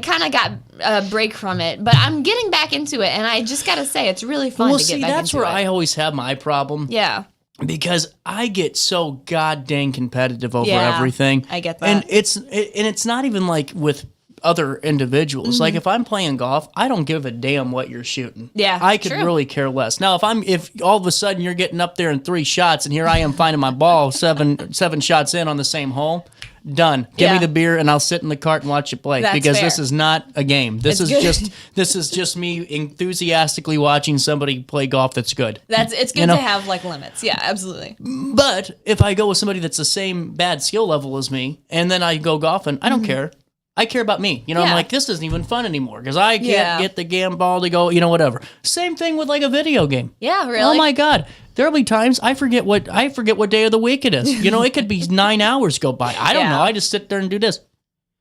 Speaker 13: kind of got a break from it, but I'm getting back into it, and I just got to say it's really fun to get back into it.
Speaker 1: Well, see, that's where I always have my problem.
Speaker 13: Yeah.
Speaker 1: Because I get so god dang competitive over everything.
Speaker 13: I get that.
Speaker 1: And it's not even like with other individuals. Like if I'm playing golf, I don't give a damn what you're shooting.
Speaker 13: Yeah,
Speaker 1: I could really care less. Now if all of a sudden you're getting up there in 3 shots and here I am finding my ball seven shots in on the same hole, done. Give me the beer and I'll sit in the cart and watch you play.
Speaker 13: That's
Speaker 1: because
Speaker 13: fair.
Speaker 1: this is not a game. This is just me enthusiastically watching somebody play golf that's good.
Speaker 13: It's good to have like limits. Yeah, absolutely.
Speaker 1: But if I go with somebody that's the same bad skill level as me and then I go golfing, I don't care. I care about me. I'm like, this isn't even fun anymore because I can't get the game ball to go, whatever. Same thing with like a video game.
Speaker 13: Yeah, really.
Speaker 1: Oh my God. There'll be times I forget what day of the week it is. It could be 9 hours go by. I don't know. I just sit there and do this.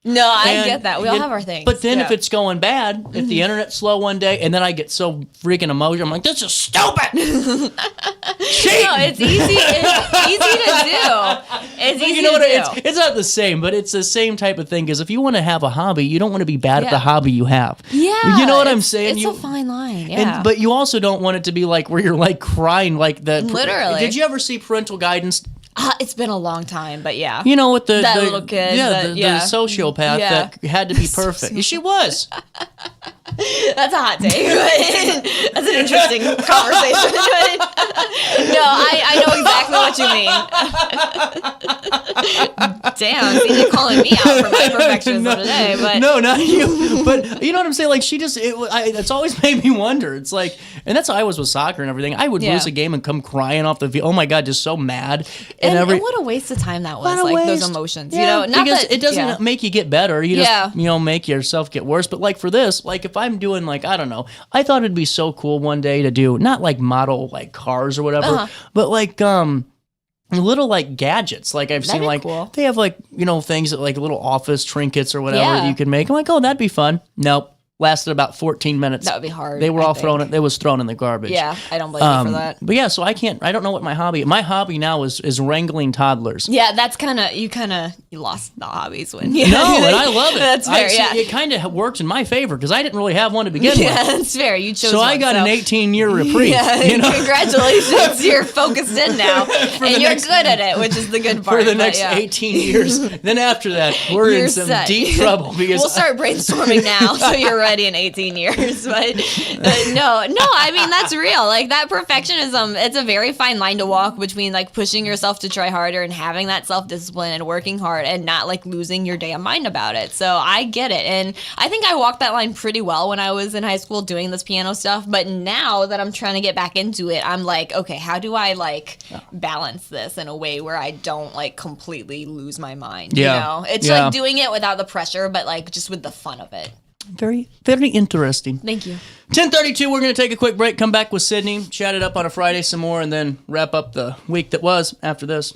Speaker 13: No, I get that. We all have our things.
Speaker 1: But then if it's going bad, if the internet's slow one day, and then I get so freaking emotional, I'm like, this is stupid.
Speaker 13: No, it's easy. It's easy to do. It's easy to do.
Speaker 1: It's not the same, but it's the same type of thing. Because if you want to have a hobby, you don't want to be bad at the hobby you have.
Speaker 13: Yeah,
Speaker 1: you know what I'm saying?
Speaker 13: It's a fine line. Yeah,
Speaker 1: but you also don't want it to be like where you're like crying like the.
Speaker 13: Literally.
Speaker 1: Did you ever see Parental Guidance?
Speaker 13: It's been a long time, but yeah.
Speaker 1: With
Speaker 13: that little kid.
Speaker 1: The sociopath that had to be perfect. She was.
Speaker 13: That's a hot take. That's an interesting conversation. No, I know exactly what you mean. Damn, CJ calling me out for my perfectionism today. But
Speaker 1: no, not you. But you know what I'm saying? Like it's always made me wonder. It's like, and that's how I was with soccer and everything. I would lose a game and come crying off the field. Oh my God, just so mad.
Speaker 13: And what a waste of time that was. Like those emotions, not
Speaker 1: because
Speaker 13: that,
Speaker 1: it doesn't make you get better. You just make yourself get worse. But like for this, like if I'm doing like I don't know, I thought it'd be so cool one day to do not like model like cars or whatever, but like little like gadgets. Like I've seen like cool. They have like things that like little office trinkets or whatever that you can make. I'm like, oh, that'd be fun. Nope. Lasted about 14 minutes.
Speaker 13: That would be hard.
Speaker 1: They were all thrown. It was thrown in the garbage.
Speaker 13: Yeah, I don't blame you for that.
Speaker 1: But yeah, so I don't know what my hobby now is wrangling toddlers.
Speaker 13: Yeah, that's you lost the hobbies when.
Speaker 1: No, and I love it.
Speaker 13: That's fair.
Speaker 1: It kind of worked in my favor because I didn't really have one to begin with.
Speaker 13: Yeah, that's fair. You chose.
Speaker 1: So I got an 18-year reprieve.
Speaker 13: Yeah, congratulations. You're focused in now, and you're good at it, which is the good part.
Speaker 1: For the next 18 years. Then after that, we're in some deep trouble because
Speaker 13: we'll start brainstorming now, so you're ready. sweaty in 18 years, but no, I mean, that's real. Like, that perfectionism, it's a very fine line to walk between like pushing yourself to try harder and having that self-discipline and working hard and not like losing your damn mind about it. So I get it. And I think I walked that line pretty well when I was in high school doing this piano stuff. But now that I'm trying to get back into it, I'm like, okay, how do I like balance this in a way where I don't like completely lose my mind?
Speaker 1: Yeah.
Speaker 13: You know, it's like doing it without the pressure, but like just with the fun of it.
Speaker 1: Very, very interesting.
Speaker 13: Thank you.
Speaker 1: 10:32, we're going to take a quick break, come back with Sydney, chat it up on a Friday some more, and then wrap up the week that was after this.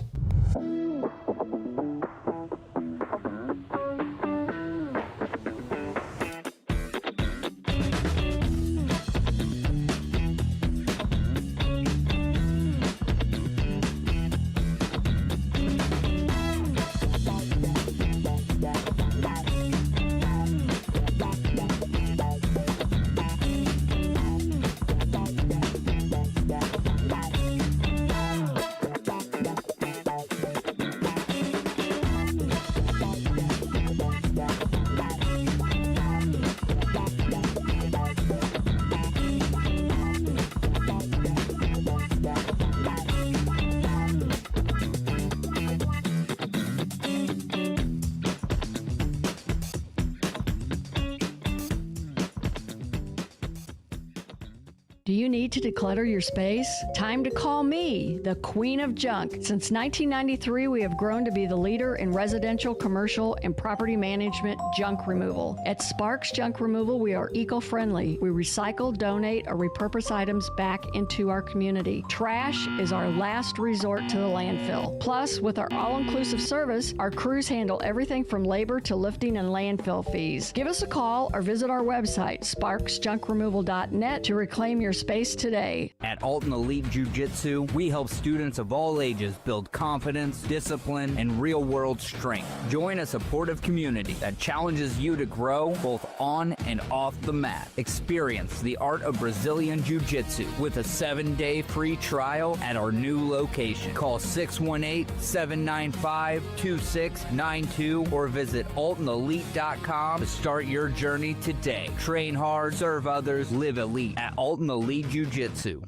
Speaker 8: Do you need to declutter your space? Time to call me, the Queen of Junk. Since 1993, we have grown to be the leader in residential, commercial, and property management junk removal. At Sparks Junk Removal, we are eco-friendly. We recycle, donate, or repurpose items back into our community. Trash is our last resort to the landfill. Plus, with our all-inclusive service, our crews handle everything from labor to lifting and landfill fees. Give us a call or visit our website, sparksjunkremoval.net, to reclaim your space today.
Speaker 2: At Alton Elite Jiu-Jitsu, we help students of all ages build confidence, discipline, and real-world strength. Join a supportive community that challenges you to grow both on and off the mat. Experience the art of Brazilian Jiu-Jitsu with a 7-day free trial at our new location. Call 618-795-2692 or visit altonelite.com to start your journey today. Train hard, serve others, live elite at Alton Elite Jiu-Jitsu.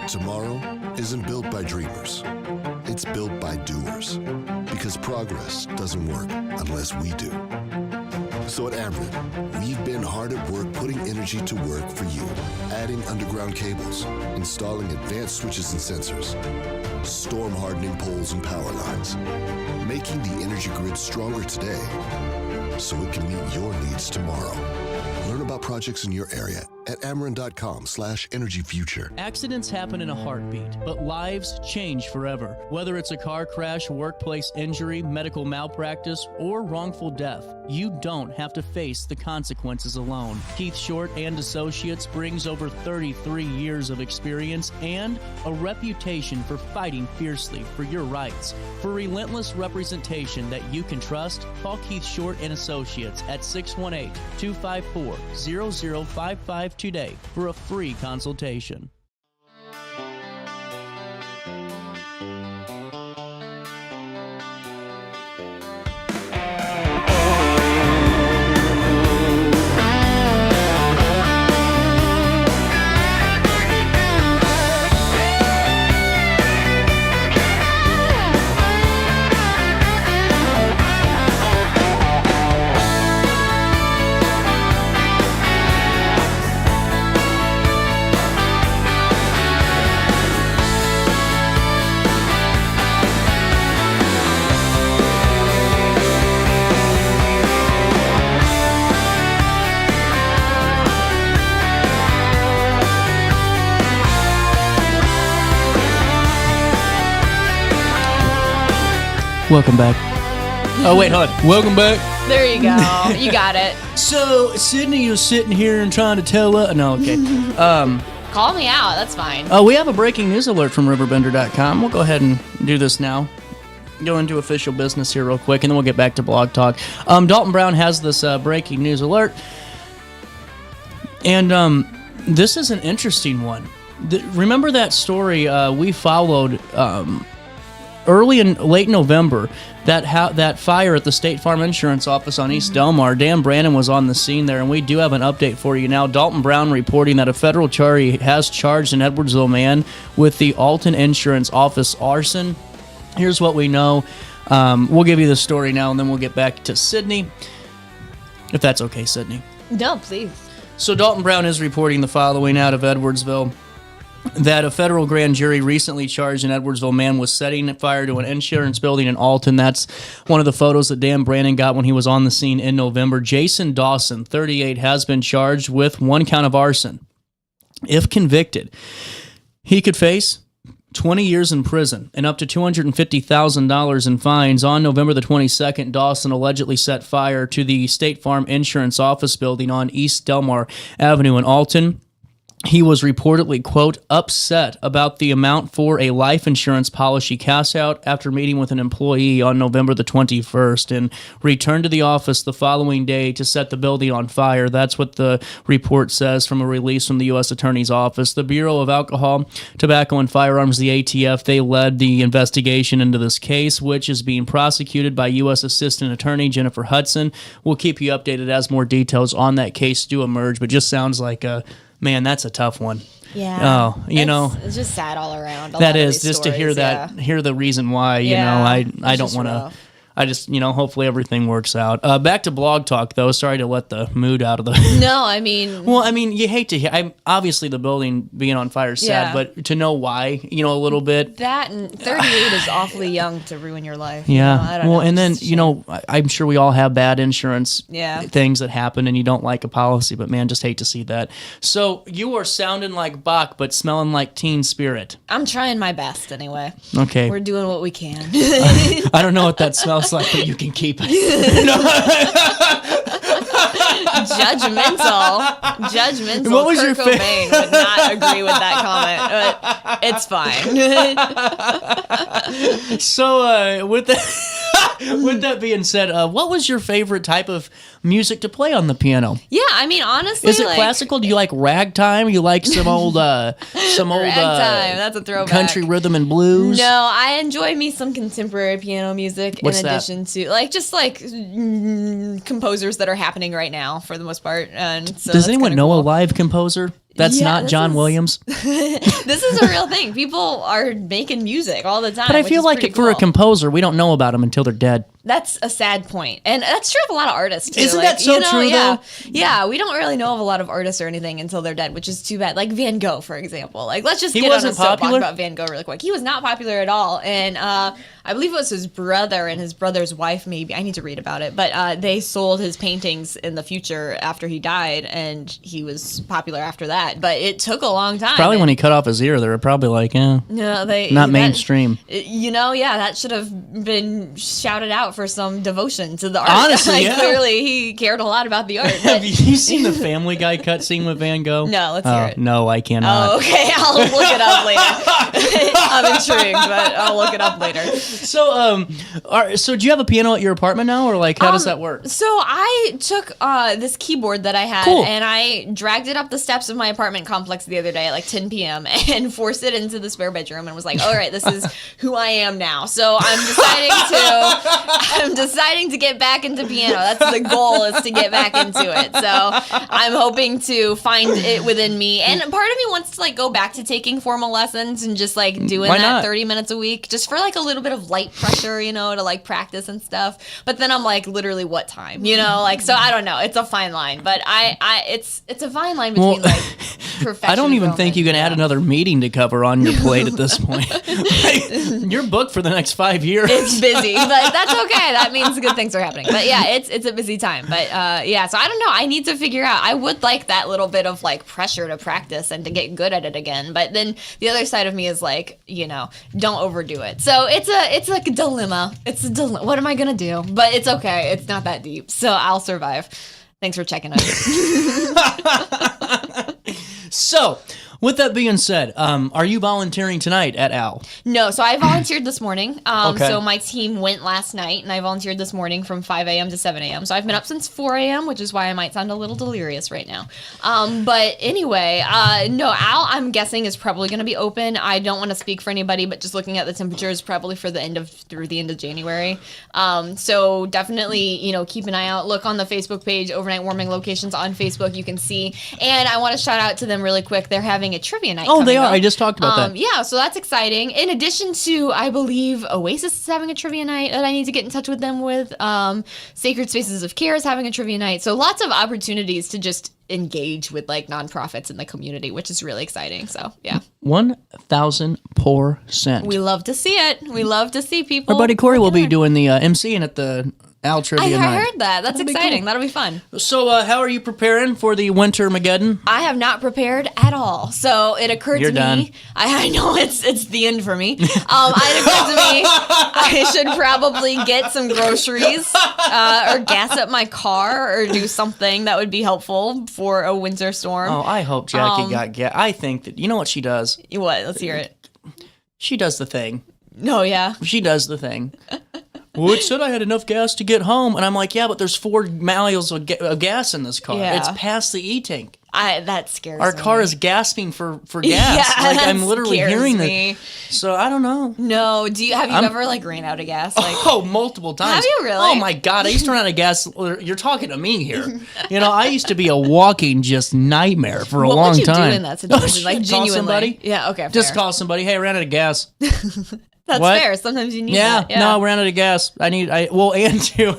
Speaker 5: Tomorrow isn't built by dreamers. It's built by doers. Because progress doesn't work unless we do. So at Ameren, we've been hard at work putting energy to work for you. Adding underground cables, installing advanced switches and sensors, storm hardening poles and power lines, making the energy grid stronger today so it can meet your needs tomorrow. Learn about projects in your area at Ameren.com/energyfuture.
Speaker 1: Accidents happen in a heartbeat, but lives change forever. Whether it's a car crash, workplace injury, medical malpractice, or wrongful death, you don't have to face the consequences alone. Keith Short and Associates brings over 33 years of experience and a reputation for fighting fiercely for your rights. For relentless representation that you can trust, call Keith Short and Associates at 618-254-0055 today for a free consultation. Welcome back. Oh, wait, hold on. Welcome back.
Speaker 13: There you go. You got it.
Speaker 1: So, Sydney was sitting here and trying to tell us... No, okay.
Speaker 13: Call me out. That's fine.
Speaker 1: We have a breaking news alert from RiverBender.com. We'll go ahead and do this now. Go into official business here real quick, and then we'll get back to Blog Talk. Dalton Brown has this breaking news alert. And this is an interesting one. Remember that story we followed... early in late November, that fire at the State Farm Insurance office on East Delmar, Dan Brandon was on the scene there, and we do have an update for you now. Dalton Brown reporting that a federal jury has charged an Edwardsville man with the Alton Insurance office arson. Here's what we know. We'll give you the story now, and then we'll get back to Sydney, if that's okay, Sydney.
Speaker 13: No, please.
Speaker 1: So Dalton Brown is reporting the following out of Edwardsville, that a federal grand jury recently charged an Edwardsville man with setting fire to an insurance building in Alton. That's one of the photos that Dan Brandon got when he was on the scene in November. Jason Dawson, 38, has been charged with 1 count of arson. If convicted, he could face 20 years in prison and up to $250,000 in fines. On November the 22nd, Dawson allegedly set fire to the State Farm Insurance office building on East Delmar Avenue in Alton. He was reportedly, quote, upset about the amount for a life insurance policy cash out after meeting with an employee on November the 21st, and returned to the office the following day to set the building on fire. That's what the report says from a release from the U.S. Attorney's Office. The Bureau of Alcohol, Tobacco, and Firearms, the ATF, they led the investigation into this case, which is being prosecuted by U.S. Assistant Attorney Jennifer Hudson. We'll keep you updated as more details on that case do emerge, but just sounds like man, that's a tough one.
Speaker 13: Yeah.
Speaker 1: Oh,
Speaker 13: it's just sad all around.
Speaker 1: That is, just stories, to hear that, hear the reason why, I don't want to. I just, hopefully everything works out. Back to Blog Talk, though. Sorry to let the mood out of the...
Speaker 13: No, I mean...
Speaker 1: Well, I mean, you hate to hear... obviously, the building being on fire is sad, but to know why, a little bit...
Speaker 13: That and 38 is awfully young to ruin your life.
Speaker 1: Yeah.
Speaker 13: I don't know.
Speaker 1: And then, I'm sure we all have bad insurance things that happen, and you don't like a policy, but man, just hate to see that. So, you are sounding like Bach, but smelling like Teen Spirit.
Speaker 13: I'm trying my best, anyway.
Speaker 1: Okay.
Speaker 13: We're doing what we can.
Speaker 1: I don't know what that smells like, but you can keep it.
Speaker 13: Judgmental.
Speaker 1: What was
Speaker 13: Kurt
Speaker 1: your
Speaker 13: Cobain would not agree with that comment, but it's fine.
Speaker 1: So, with that being said, what was your favorite type of music to play on the piano?
Speaker 13: Yeah, I mean, honestly,
Speaker 1: is it classical? Do you like ragtime? You like some old ragtime?
Speaker 13: That's a throwback.
Speaker 1: Country rhythm and blues?
Speaker 13: No, I enjoy me some contemporary piano music.
Speaker 1: What's
Speaker 13: in addition to composers that are happening right now for the most part. And so
Speaker 1: does anyone know a live composer? That's not John Williams.
Speaker 13: This is a real thing. People are making music all the time.
Speaker 1: But I feel like for a composer, we don't know about them until they're dead.
Speaker 13: That's a sad point. And that's true of a lot of artists, too.
Speaker 1: Isn't that so true, though?
Speaker 13: Yeah, we don't really know of a lot of artists or anything until they're dead, which is too bad. Like Van Gogh, for example. Like, let's just get on a soapbox about Van Gogh really quick. He was not popular at all. And I believe it was his brother and his brother's wife, maybe. I need to read about it. But they sold his paintings in the future after he died, and he was popular after that. But it took a long time.
Speaker 1: Probably when he cut off his ear, they were probably like, not mainstream.
Speaker 13: That should have been shouted out for some devotion to the art.
Speaker 1: Honestly,
Speaker 13: clearly he cared a lot about the art.
Speaker 1: Have you seen the Family Guy cutscene with Van Gogh?
Speaker 13: No, let's hear it.
Speaker 1: No, I cannot.
Speaker 13: Oh, okay. I'll look it up later. I'm intrigued, but I'll look it up later.
Speaker 1: So do you have a piano at your apartment now, or how does that work?
Speaker 13: So I took this keyboard that I had and I dragged it up the steps of my apartment complex the other day at like 10 p.m. and forced it into the spare bedroom and was like, all right, this is who I am now. So I'm deciding to get back into piano. That's the goal, is to get back into it. So I'm hoping to find it within me. And part of me wants to go back to taking formal lessons and just doing that 30 minutes a week just for a little bit of light pressure, to practice and stuff. But then I'm literally what time, so I don't know. It's a fine line, but it's a fine line between perfection.
Speaker 1: I don't even think you can add another meeting to cover on your plate at this point. You're booked for the next 5 years.
Speaker 13: It's busy, but that's okay. That means good things are happening. But yeah, it's a busy time. But so I don't know. I need to figure out. I would like that little bit of pressure to practice and to get good at it again. But then the other side of me is don't overdo it. So it's like a dilemma. It's a dilemma. What am I gonna do? But it's okay. It's not that deep. So I'll survive. Thanks for checking on me.
Speaker 1: So, With that being said, are you volunteering tonight at Al?
Speaker 13: No, so I volunteered this morning.
Speaker 1: Okay.
Speaker 13: So my team went last night, and I volunteered this morning from 5 a.m. to 7 a.m. So I've been up since 4 a.m., which is why I might sound a little delirious right now. But anyway, no, Al, I'm guessing, is probably going to be open. I don't want to speak for anybody, but just looking at the temperatures, probably through the end of January. So definitely, keep an eye out. Look on the Facebook page, Overnight Warming Locations on Facebook. You can see. And I want to shout out to them really quick. They're having a trivia night.
Speaker 1: Oh, they are.
Speaker 13: Up.
Speaker 1: I just talked about that.
Speaker 13: Yeah, so that's exciting. In addition to, I believe, Oasis is having a trivia night that I need to get in touch with them with. Sacred Spaces of Care is having a trivia night. So lots of opportunities to just engage with nonprofits in the community, which is really exciting. So yeah,
Speaker 1: 1,000%.
Speaker 13: We love to see it. We love to see people.
Speaker 1: Our buddy Corey will be doing the MCing at the Al Trivia Night.
Speaker 13: I heard that. That's exciting. That'll be fun.
Speaker 1: So how are you preparing for the Winter Mageddon?
Speaker 13: I have not prepared at all. So it occurred to
Speaker 1: done.
Speaker 13: me. I know it's the end for me. It occurred to me I should probably get some groceries or gas up my car or do something that would be helpful for a winter storm.
Speaker 1: Oh, I hope Jackie got gas. I think that, you know what she does?
Speaker 13: What? Let's hear it.
Speaker 1: She does the thing.
Speaker 13: No, yeah.
Speaker 1: She does the thing. Well, it said I had enough gas to get home. And I'm like, yeah, but there's 4 miles of gas in this car.
Speaker 13: Yeah.
Speaker 1: It's past the E-tank.
Speaker 13: That scares me.
Speaker 1: Our car is gasping for gas.
Speaker 13: Yeah,
Speaker 1: I'm literally
Speaker 13: scares
Speaker 1: hearing
Speaker 13: me.
Speaker 1: that. So I don't know.
Speaker 13: No, have you ever ran out of gas?
Speaker 1: Multiple times.
Speaker 13: Have you really?
Speaker 1: Oh my God, I used to run out of gas. You're talking to me here. I used to be a walking just nightmare for a long time.
Speaker 13: What would you do in that situation?
Speaker 1: Genuinely.
Speaker 13: Genuinely.
Speaker 1: Call somebody?
Speaker 13: Yeah, okay, fair.
Speaker 1: Just call somebody. Hey, I ran out of gas.
Speaker 13: That's
Speaker 1: what?
Speaker 13: fair. Sometimes you need
Speaker 1: yeah,
Speaker 13: that. Yeah,
Speaker 1: no, I ran out of gas. And two.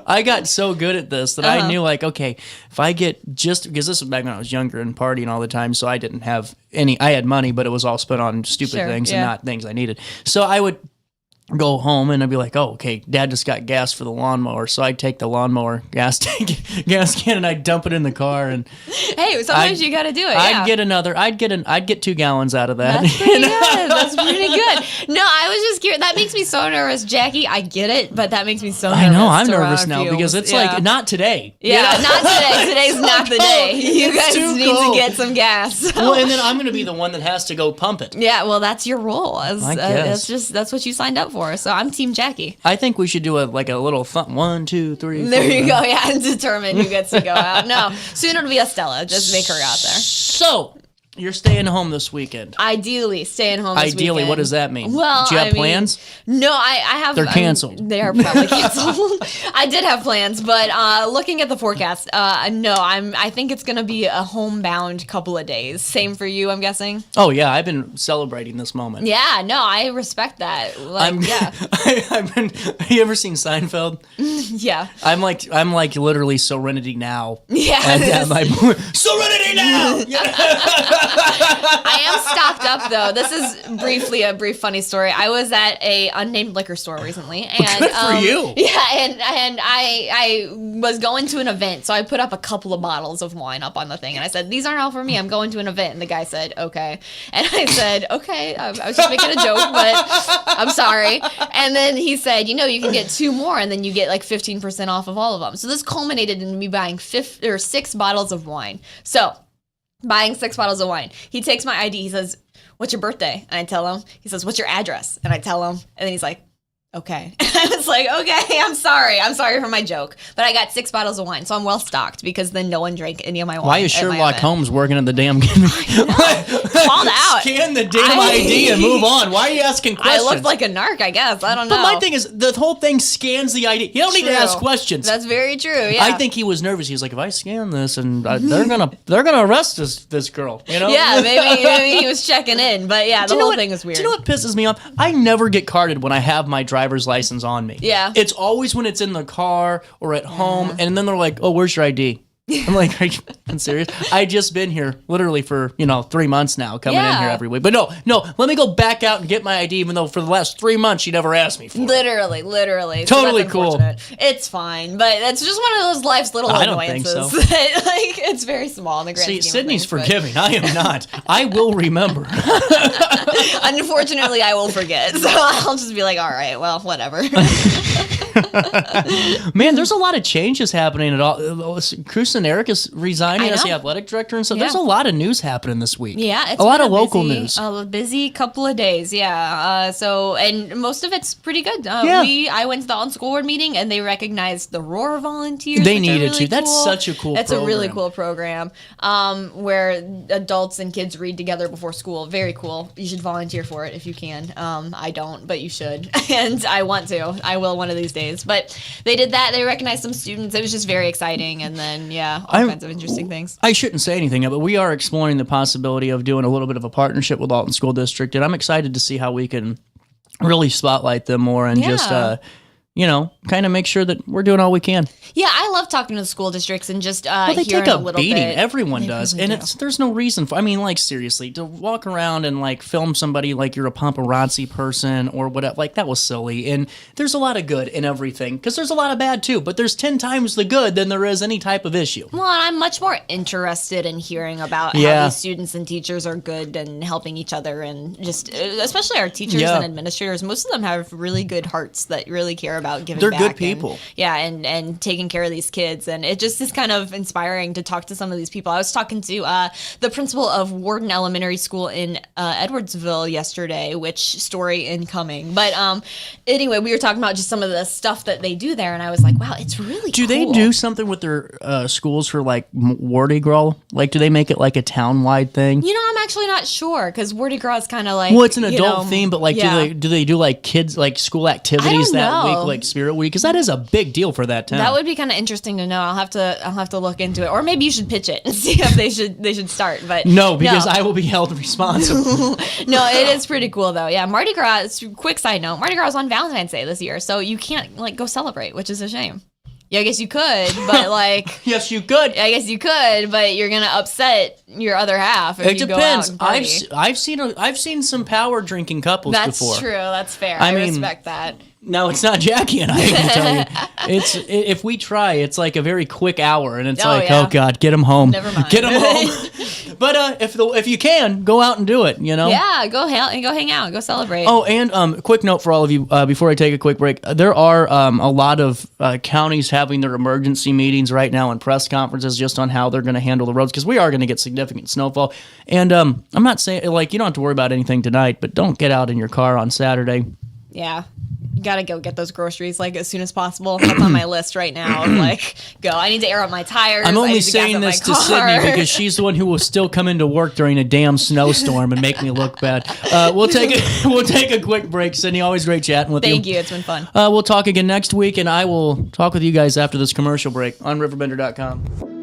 Speaker 1: I got so good at this that I knew, okay, if I get because this was back when I was younger and partying all the time, so I didn't have I had money, but it was all spent on stupid things and not things I needed. So I would go home and I'd be like, oh, okay, Dad just got gas for the lawnmower. So I'd take the lawnmower gas can and I'd dump it in the car. And
Speaker 13: hey, sometimes you got to do it. Yeah.
Speaker 1: I'd get 2 gallons out of that.
Speaker 13: That's pretty good. That's pretty good. No, I was just curious. That makes me so nervous, Jackie. I get it, but that makes me so nervous.
Speaker 1: I know. I'm
Speaker 13: to
Speaker 1: nervous
Speaker 13: run
Speaker 1: now
Speaker 13: fumes.
Speaker 1: because it's not today.
Speaker 13: Yeah, not today. Today's not the day. You
Speaker 1: It's
Speaker 13: guys
Speaker 1: too
Speaker 13: need
Speaker 1: cold.
Speaker 13: to get some gas.
Speaker 1: Well, and then I'm going to be the one that has to go pump it.
Speaker 13: Yeah, well, that's your role.
Speaker 1: I guess.
Speaker 13: That's what you signed up for. So I'm Team Jackie.
Speaker 1: I think we should do a little 1, 2, 3.
Speaker 13: There you go. Yeah, and determine who gets to go out. No, soon it'll be Estella. Just make her out there.
Speaker 1: So you're staying home this weekend.
Speaker 13: Ideally, staying home this
Speaker 1: Ideally,
Speaker 13: weekend.
Speaker 1: what does that mean?
Speaker 13: Well,
Speaker 1: do you have plans?
Speaker 13: No, I have.
Speaker 1: They're canceled.
Speaker 13: They are probably canceled. I did have plans, but looking at the forecast, no, I think it's going to be a homebound couple of days. Same for you, I'm guessing?
Speaker 1: Oh, yeah. I've been celebrating this moment.
Speaker 13: Yeah, no, I respect that. Yeah.
Speaker 1: Have you ever seen Seinfeld?
Speaker 13: Yeah.
Speaker 1: I'm like literally Serenity Now.
Speaker 13: Yeah.
Speaker 1: Serenity Now!
Speaker 13: I am stocked up though. This is a brief funny story. I was at a unnamed liquor store recently, and
Speaker 1: good for you.
Speaker 13: Yeah, and I was going to an event, so I put up a couple of bottles of wine up on the thing, and I said, "These aren't all for me. I'm going to an event." And the guy said, "Okay," and I said, "Okay." I was just making a joke, but I'm sorry. And then he said, "You can get 2 more, and then you get 15% off of all of them." So this culminated in me buying 6 bottles of wine. So. Buying 6 bottles of wine. He takes my ID. He says, "What's your birthday?" And I tell him. He says, "What's your address?" And I tell him. And then he's like, "Okay." I was like, "Okay, I'm sorry for my joke." But I got 6 bottles of wine, so I'm well stocked because then no one drank any of my wine.
Speaker 1: Why is Sherlock Holmes working at the damn
Speaker 13: called out?
Speaker 1: Scan the damn ID and move on. Why are you asking questions?
Speaker 13: I looked like a narc, I guess. I don't know.
Speaker 1: But my thing is, the whole thing scans the ID. You don't need to ask questions.
Speaker 13: That's very true. Yeah.
Speaker 1: I think he was nervous. He was like, if I scan this, and they're gonna arrest this girl.
Speaker 13: Yeah, maybe he was checking in. But yeah, the whole thing is weird.
Speaker 1: Do you know what pisses me off? I never get carded when I have my driver's license on me.
Speaker 13: Yeah.
Speaker 1: It's always when it's in the car or at home, and then they're like, "Oh, where's your ID?" I'm like, are you serious? I just been here literally for 3 months now, coming in here every week. But no, let me go back out and get my ID, even though for the last 3 months she never asked me for it.
Speaker 13: Literally.
Speaker 1: Totally
Speaker 13: so
Speaker 1: cool.
Speaker 13: It's fine, but it's just one of those life's little annoyances.
Speaker 1: I don't think so.
Speaker 13: It's very small in the grand scheme of
Speaker 1: Sydney's
Speaker 13: things,
Speaker 1: forgiving. I am not. I will remember.
Speaker 13: Unfortunately, I will forget. So I'll just be like, all right, well, whatever.
Speaker 1: Man, there's a lot of changes happening at all. Chris and Eric is resigning as the athletic director, and so there's a lot of news happening this week.
Speaker 13: Yeah, it's
Speaker 1: a lot of
Speaker 13: been
Speaker 1: local
Speaker 13: busy,
Speaker 1: news.
Speaker 13: A busy couple of days, yeah. And most of it's pretty good. I went to the Alton School Board meeting, and they recognized the Roar volunteers.
Speaker 1: They
Speaker 13: which
Speaker 1: needed
Speaker 13: are really
Speaker 1: to. That's
Speaker 13: cool.
Speaker 1: such a cool
Speaker 13: That's
Speaker 1: program.
Speaker 13: a really cool program where adults and kids read together before school. Very cool. You should volunteer for it if you can. I don't, but you should. And I want to. I will one of these days. But they did that. They recognized some students. It was just very exciting. And then, all kinds of interesting things.
Speaker 1: I shouldn't say anything, but we are exploring the possibility of doing a little bit of a partnership with Alton School District, and I'm excited to see how we can really spotlight them more and just kind of make sure that we're doing all we can.
Speaker 13: Yeah, I love talking to the school districts and just
Speaker 1: Well, they
Speaker 13: hearing
Speaker 1: take a
Speaker 13: little
Speaker 1: beating.
Speaker 13: bit.
Speaker 1: Everyone does,
Speaker 13: really
Speaker 1: and
Speaker 13: do.
Speaker 1: there's no reason for. I mean, like seriously, to walk around and like film somebody like you're a paparazzi person or whatever, like that was silly. And there's a lot of good in everything because there's a lot of bad too. But there's 10 times the good than there is any type of issue.
Speaker 13: Well, and I'm much more interested in hearing about how these students and teachers are good and helping each other, and just especially our teachers and administrators. Most of them have really good hearts that really care about giving
Speaker 1: They're
Speaker 13: back.
Speaker 1: good people.
Speaker 13: And taking care of these kids. And it just is kind of inspiring to talk to some of these people. I was talking to the principal of Warden Elementary School in Edwardsville yesterday, which story incoming. But anyway, we were talking about just some of the stuff that they do there, and I was like, wow, it's really
Speaker 1: Do
Speaker 13: cool.
Speaker 1: they do something with their schools for like Mardi Gras? Like, do they make it like a town-wide thing?
Speaker 13: You know, I'm actually not sure because Mardi Gras is kind of like,
Speaker 1: Well, it's an adult theme, but like,
Speaker 13: yeah.
Speaker 1: do they do like kids like school activities that week, like Spirit Week? Because that is a big deal for that town.
Speaker 13: That would be kind of interesting to know. I'll have to look into it, or maybe you should pitch it and see if they should start. But
Speaker 1: no, because I will be held responsible.
Speaker 13: No, it is pretty cool though. Yeah, Mardi Gras. Quick side note: Mardi Gras is on Valentine's Day this year, so you can't like go celebrate, which is a shame. Yeah, I guess you could, but like...
Speaker 1: Yes, you could.
Speaker 13: I guess you could, but you're going to upset your other half if
Speaker 1: it
Speaker 13: you
Speaker 1: depends.
Speaker 13: go out and party.
Speaker 1: I've seen some power drinking couples before.
Speaker 13: That's true. That's fair.
Speaker 1: I
Speaker 13: I
Speaker 1: mean,
Speaker 13: respect that.
Speaker 1: No, it's not Jackie and I can tell you. If we try, it's like a very quick hour, and it's oh God, get him home.
Speaker 13: Never mind.
Speaker 1: Get him home. But if you can, go out and do it. You know.
Speaker 13: Yeah, go hang out, go celebrate.
Speaker 1: Oh, and quick note for all of you before I take a quick break. There are a lot of counties having their emergency meetings right now and press conferences just on how they're going to handle the roads, because we are going to get significant snowfall. And I'm not saying like you don't have to worry about anything tonight, but don't get out in your car on Saturday.
Speaker 13: Yeah. You gotta go get those groceries like as soon as possible. That's on my list right now. Like, go. I need to air out my tires.
Speaker 1: I'm
Speaker 13: I
Speaker 1: only
Speaker 13: need to gas
Speaker 1: saying
Speaker 13: up
Speaker 1: this
Speaker 13: my
Speaker 1: to
Speaker 13: car.
Speaker 1: Sydney because she's the one who will still come into work during a damn snowstorm and make me look bad. We'll take a quick break. Sydney, always great chatting with you.
Speaker 13: Thank you. It's been fun.
Speaker 1: We'll talk again next week, and I will talk with you guys after this commercial break on RiverBender.com.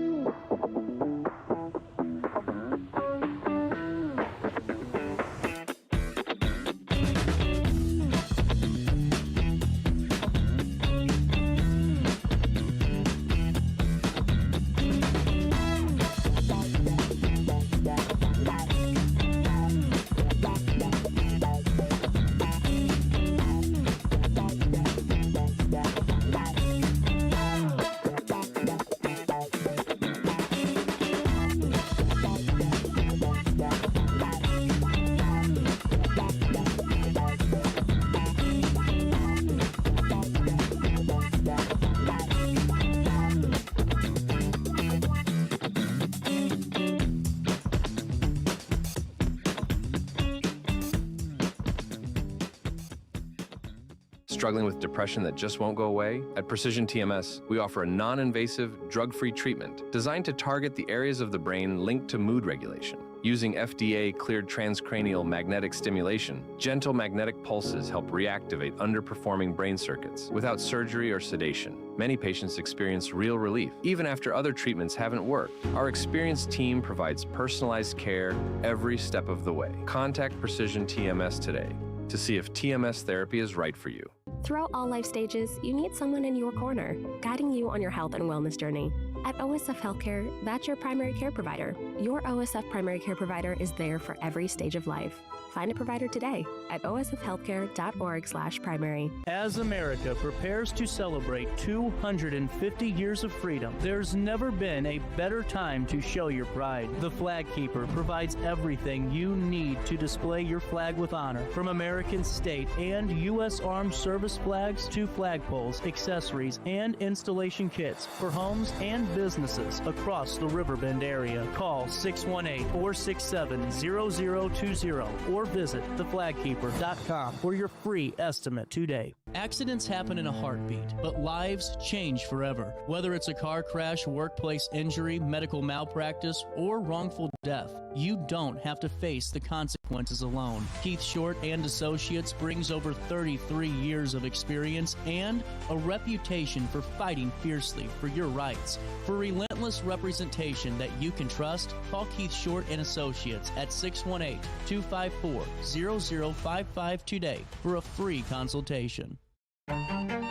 Speaker 7: Struggling with depression that just won't go away? At Precision TMS, we offer a non-invasive, drug-free treatment designed to target the areas of the brain linked to mood regulation. Using FDA-cleared transcranial magnetic stimulation, gentle magnetic pulses help reactivate underperforming brain circuits without surgery or sedation. Many patients experience real relief, even after other treatments haven't worked. Our experienced team provides personalized care every step of the way. Contact Precision TMS today to see if TMS therapy is right for you.
Speaker 12: Throughout all life stages, you need someone in your corner, guiding you on your health and wellness journey. At OSF Healthcare, that's your primary care provider. Your OSF primary care provider is there for every stage of life. Find a provider today at osfhealthcare.org/primary.
Speaker 4: As America prepares to celebrate 250 years of freedom, there's never been a better time to show your pride. The Flag Keeper provides everything you need to display your flag with honor, from American state and U.S. Armed Service flags to flagpoles, accessories, and installation kits for homes and businesses across the Riverbend area. Call 618-467-0020 or visit theflagkeeper.com for your free estimate today.
Speaker 1: Accidents happen in a heartbeat, but lives change forever. Whether it's a car crash, workplace injury, medical malpractice, or wrongful death, you don't have to face the consequences alone. Keith Short and Associates brings over 33 years of experience and a reputation for fighting fiercely for your rights. For relentless representation that you can trust, call Keith Short and Associates at 618-254-0055 today for a free consultation.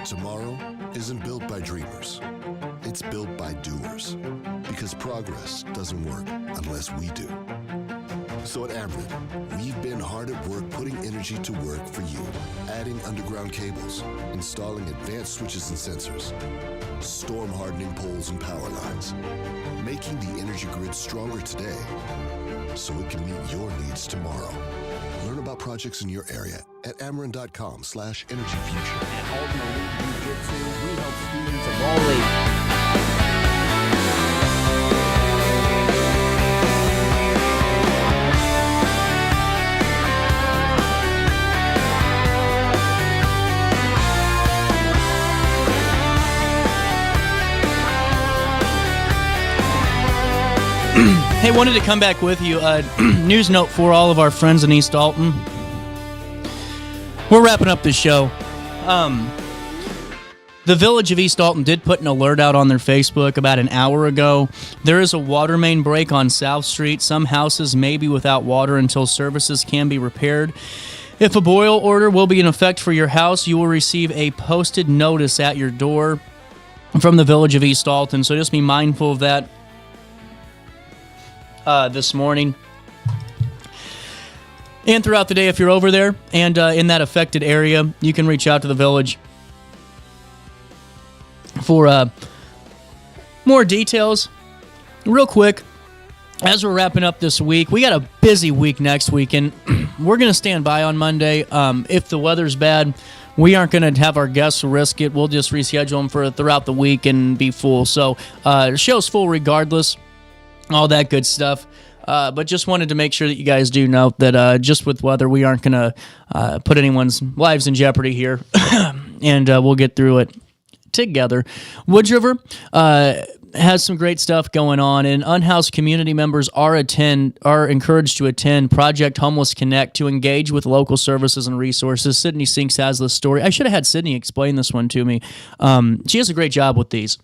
Speaker 5: Tomorrow isn't built by dreamers. It's built by doers. Because progress doesn't work unless we do. So at Ameren, we've been hard at work putting energy to work for you. Adding underground cables, installing advanced switches and sensors, storm hardening poles and power lines, making the energy grid stronger today so it can meet your needs tomorrow. Learn about projects in your area at Ameren.com/energyfuture.
Speaker 2: At Alton Jiu-Jitsu, we help students of all ages.
Speaker 1: Hey, wanted to come back with you. News note for all of our friends in East Alton. We're wrapping up the show. The Village of East Alton did put an alert out on their Facebook about an hour ago. There is a water main break on South Street. Some houses may be without water until services can be repaired. If a boil order will be in effect for your house, you will receive a posted notice at your door from the Village of East Alton. So just be mindful of that. This morning and throughout the day. If you're over there and in that affected area, you can reach out to the village for more details. Real quick, as we're wrapping up this week, we got a busy week next week, and we're going to stand by on Monday. If the weather's bad, we aren't going to have our guests risk it. We'll just reschedule them for throughout the week and be full. So the show's full regardless. All that good stuff. But just wanted to make sure that you guys do know that just with weather, we aren't going to put anyone's lives in jeopardy here. And we'll get through it together. Woods River has some great stuff going on, and unhoused community members are encouraged to attend Project Homeless Connect to engage with local services and resources. Sydney Sinks has this story. I should have had Sydney explain this one to me. She does a great job with these.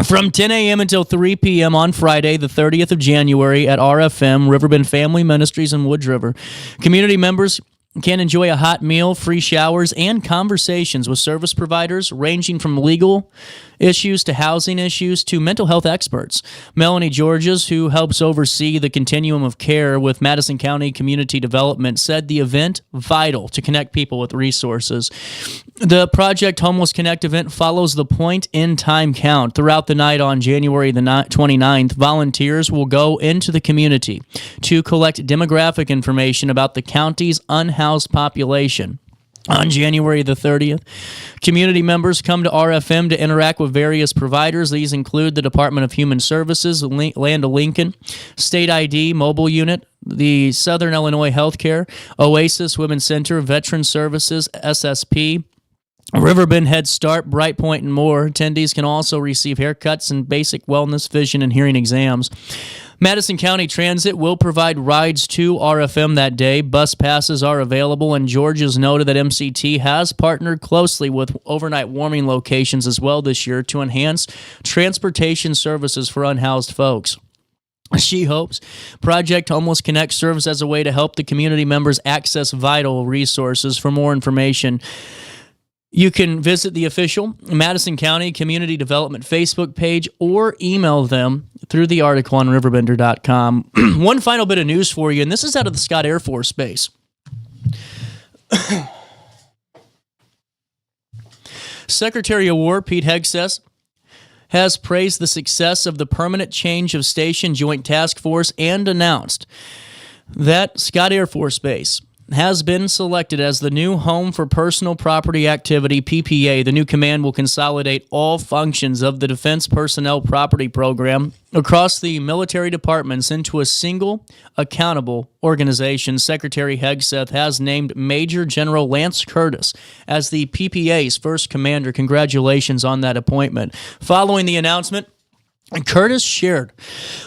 Speaker 1: From 10 a.m. until 3 p.m. on Friday, the 30th of January at RFM, Riverbend Family Ministries in Woods River, community members can enjoy a hot meal, free showers, and conversations with service providers ranging from legal issues to housing issues to mental health experts. Melanie Georges, who helps oversee the continuum of care with Madison County Community Development, said the event vital to connect people with resources. The Project Homeless Connect event follows the point-in-time count. Throughout the night on January the 29th, volunteers will go into the community to collect demographic information about the county's unhoused population. On January the 30th, community members come to RFM to interact with various providers. These include the Department of Human Services, Land of Lincoln, State ID, Mobile Unit, the Southern Illinois Healthcare, Oasis Women's Center, Veteran Services, SSP, Riverbend Head Start, Brightpoint, and more. Attendees can also receive haircuts and basic wellness, vision, and hearing exams. Madison County Transit will provide rides to RFM that day. Bus passes are available, and Georgia's noted that MCT has partnered closely with overnight warming locations as well this year to enhance transportation services for unhoused folks. She hopes Project Homeless Connect serves as a way to help the community members access vital resources. For more information, You can visit the official Madison County Community Development Facebook page or email them through the article on RiverBender.com. One final bit of news for you, and this is out of the Scott Air Force Base. Secretary of War Pete Hegseth has praised the success of the Permanent Change of Station Joint Task Force and announced that Scott Air Force Base has been selected as the new home for personal property activity, PPA. The new command will consolidate all functions of the Defense Personnel Property Program across the military departments into a single, accountable organization. Secretary Hegseth has named Major General Lance Curtis as the PPA's first commander. Congratulations on that appointment. Following the announcement, Curtis shared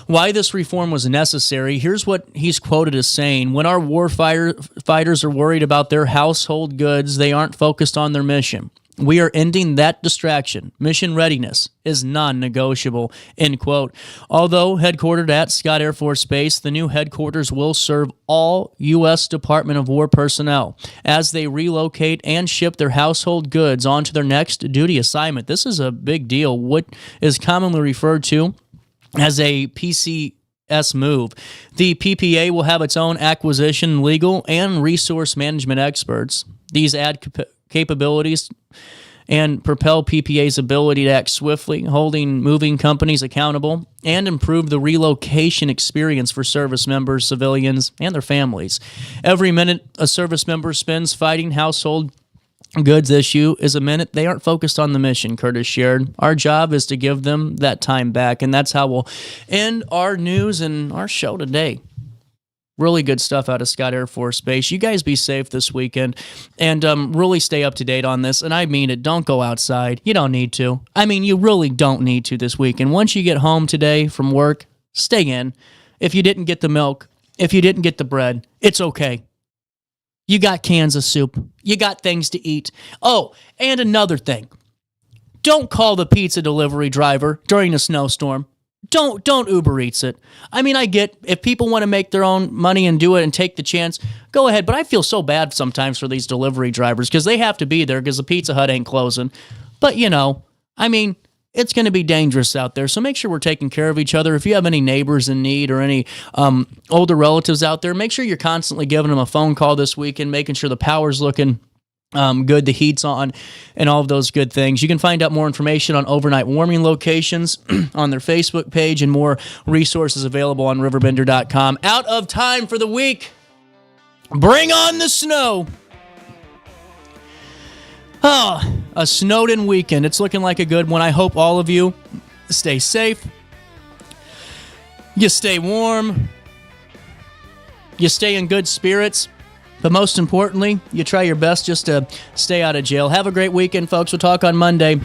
Speaker 1: why this reform was necessary. Here's what he's quoted as saying: "When our war fighters are worried about their household goods, they aren't focused on their mission. We are ending that distraction. Mission readiness is non-negotiable," end quote. Although headquartered at Scott Air Force Base, the new headquarters will serve all U.S. Department of War personnel as they relocate and ship their household goods onto their next duty assignment. This is a big deal. What is commonly referred to as a PCS move. The PPA will have its own acquisition, legal, and resource management experts. These add capabilities and propel PPA's ability to act swiftly, holding moving companies accountable, and improve the relocation experience for service members, civilians, and their families. Every minute a service member spends fighting household goods issue is a minute they aren't focused on the mission, Curtis shared. Our job is to give them that time back, and that's how we'll end our news and our show today. Really good stuff out of Scott Air Force Base. You guys be safe this weekend and really stay up to date on this. And I mean it. Don't go outside. You don't need to. I mean, you really don't need to this weekend. Once you get home today from work, stay in. If you didn't get the milk, if you didn't get the bread, it's okay. You got cans of soup. You got things to eat. Oh, and another thing. Don't call the pizza delivery driver during a snowstorm. Don't Uber Eats it. I mean, I get if people want to make their own money and do it and take the chance, go ahead. But I feel so bad sometimes for these delivery drivers because they have to be there because the Pizza Hut ain't closing. But, you know, I mean, it's going to be dangerous out there. So make sure we're taking care of each other. If you have any neighbors in need or any older relatives out there, make sure you're constantly giving them a phone call this weekend, making sure the power's looking good, the heat's on, and all of those good things. You can find out more information on overnight warming locations on their Facebook page and more resources available on RiverBender.com. Out of time for the week. Bring on the snow. Oh, a snowed-in weekend. It's looking like a good one. I hope all of you stay safe. You stay warm. You stay in good spirits. But most importantly, you try your best just to stay out of jail. Have a great weekend, folks. We'll talk on Monday.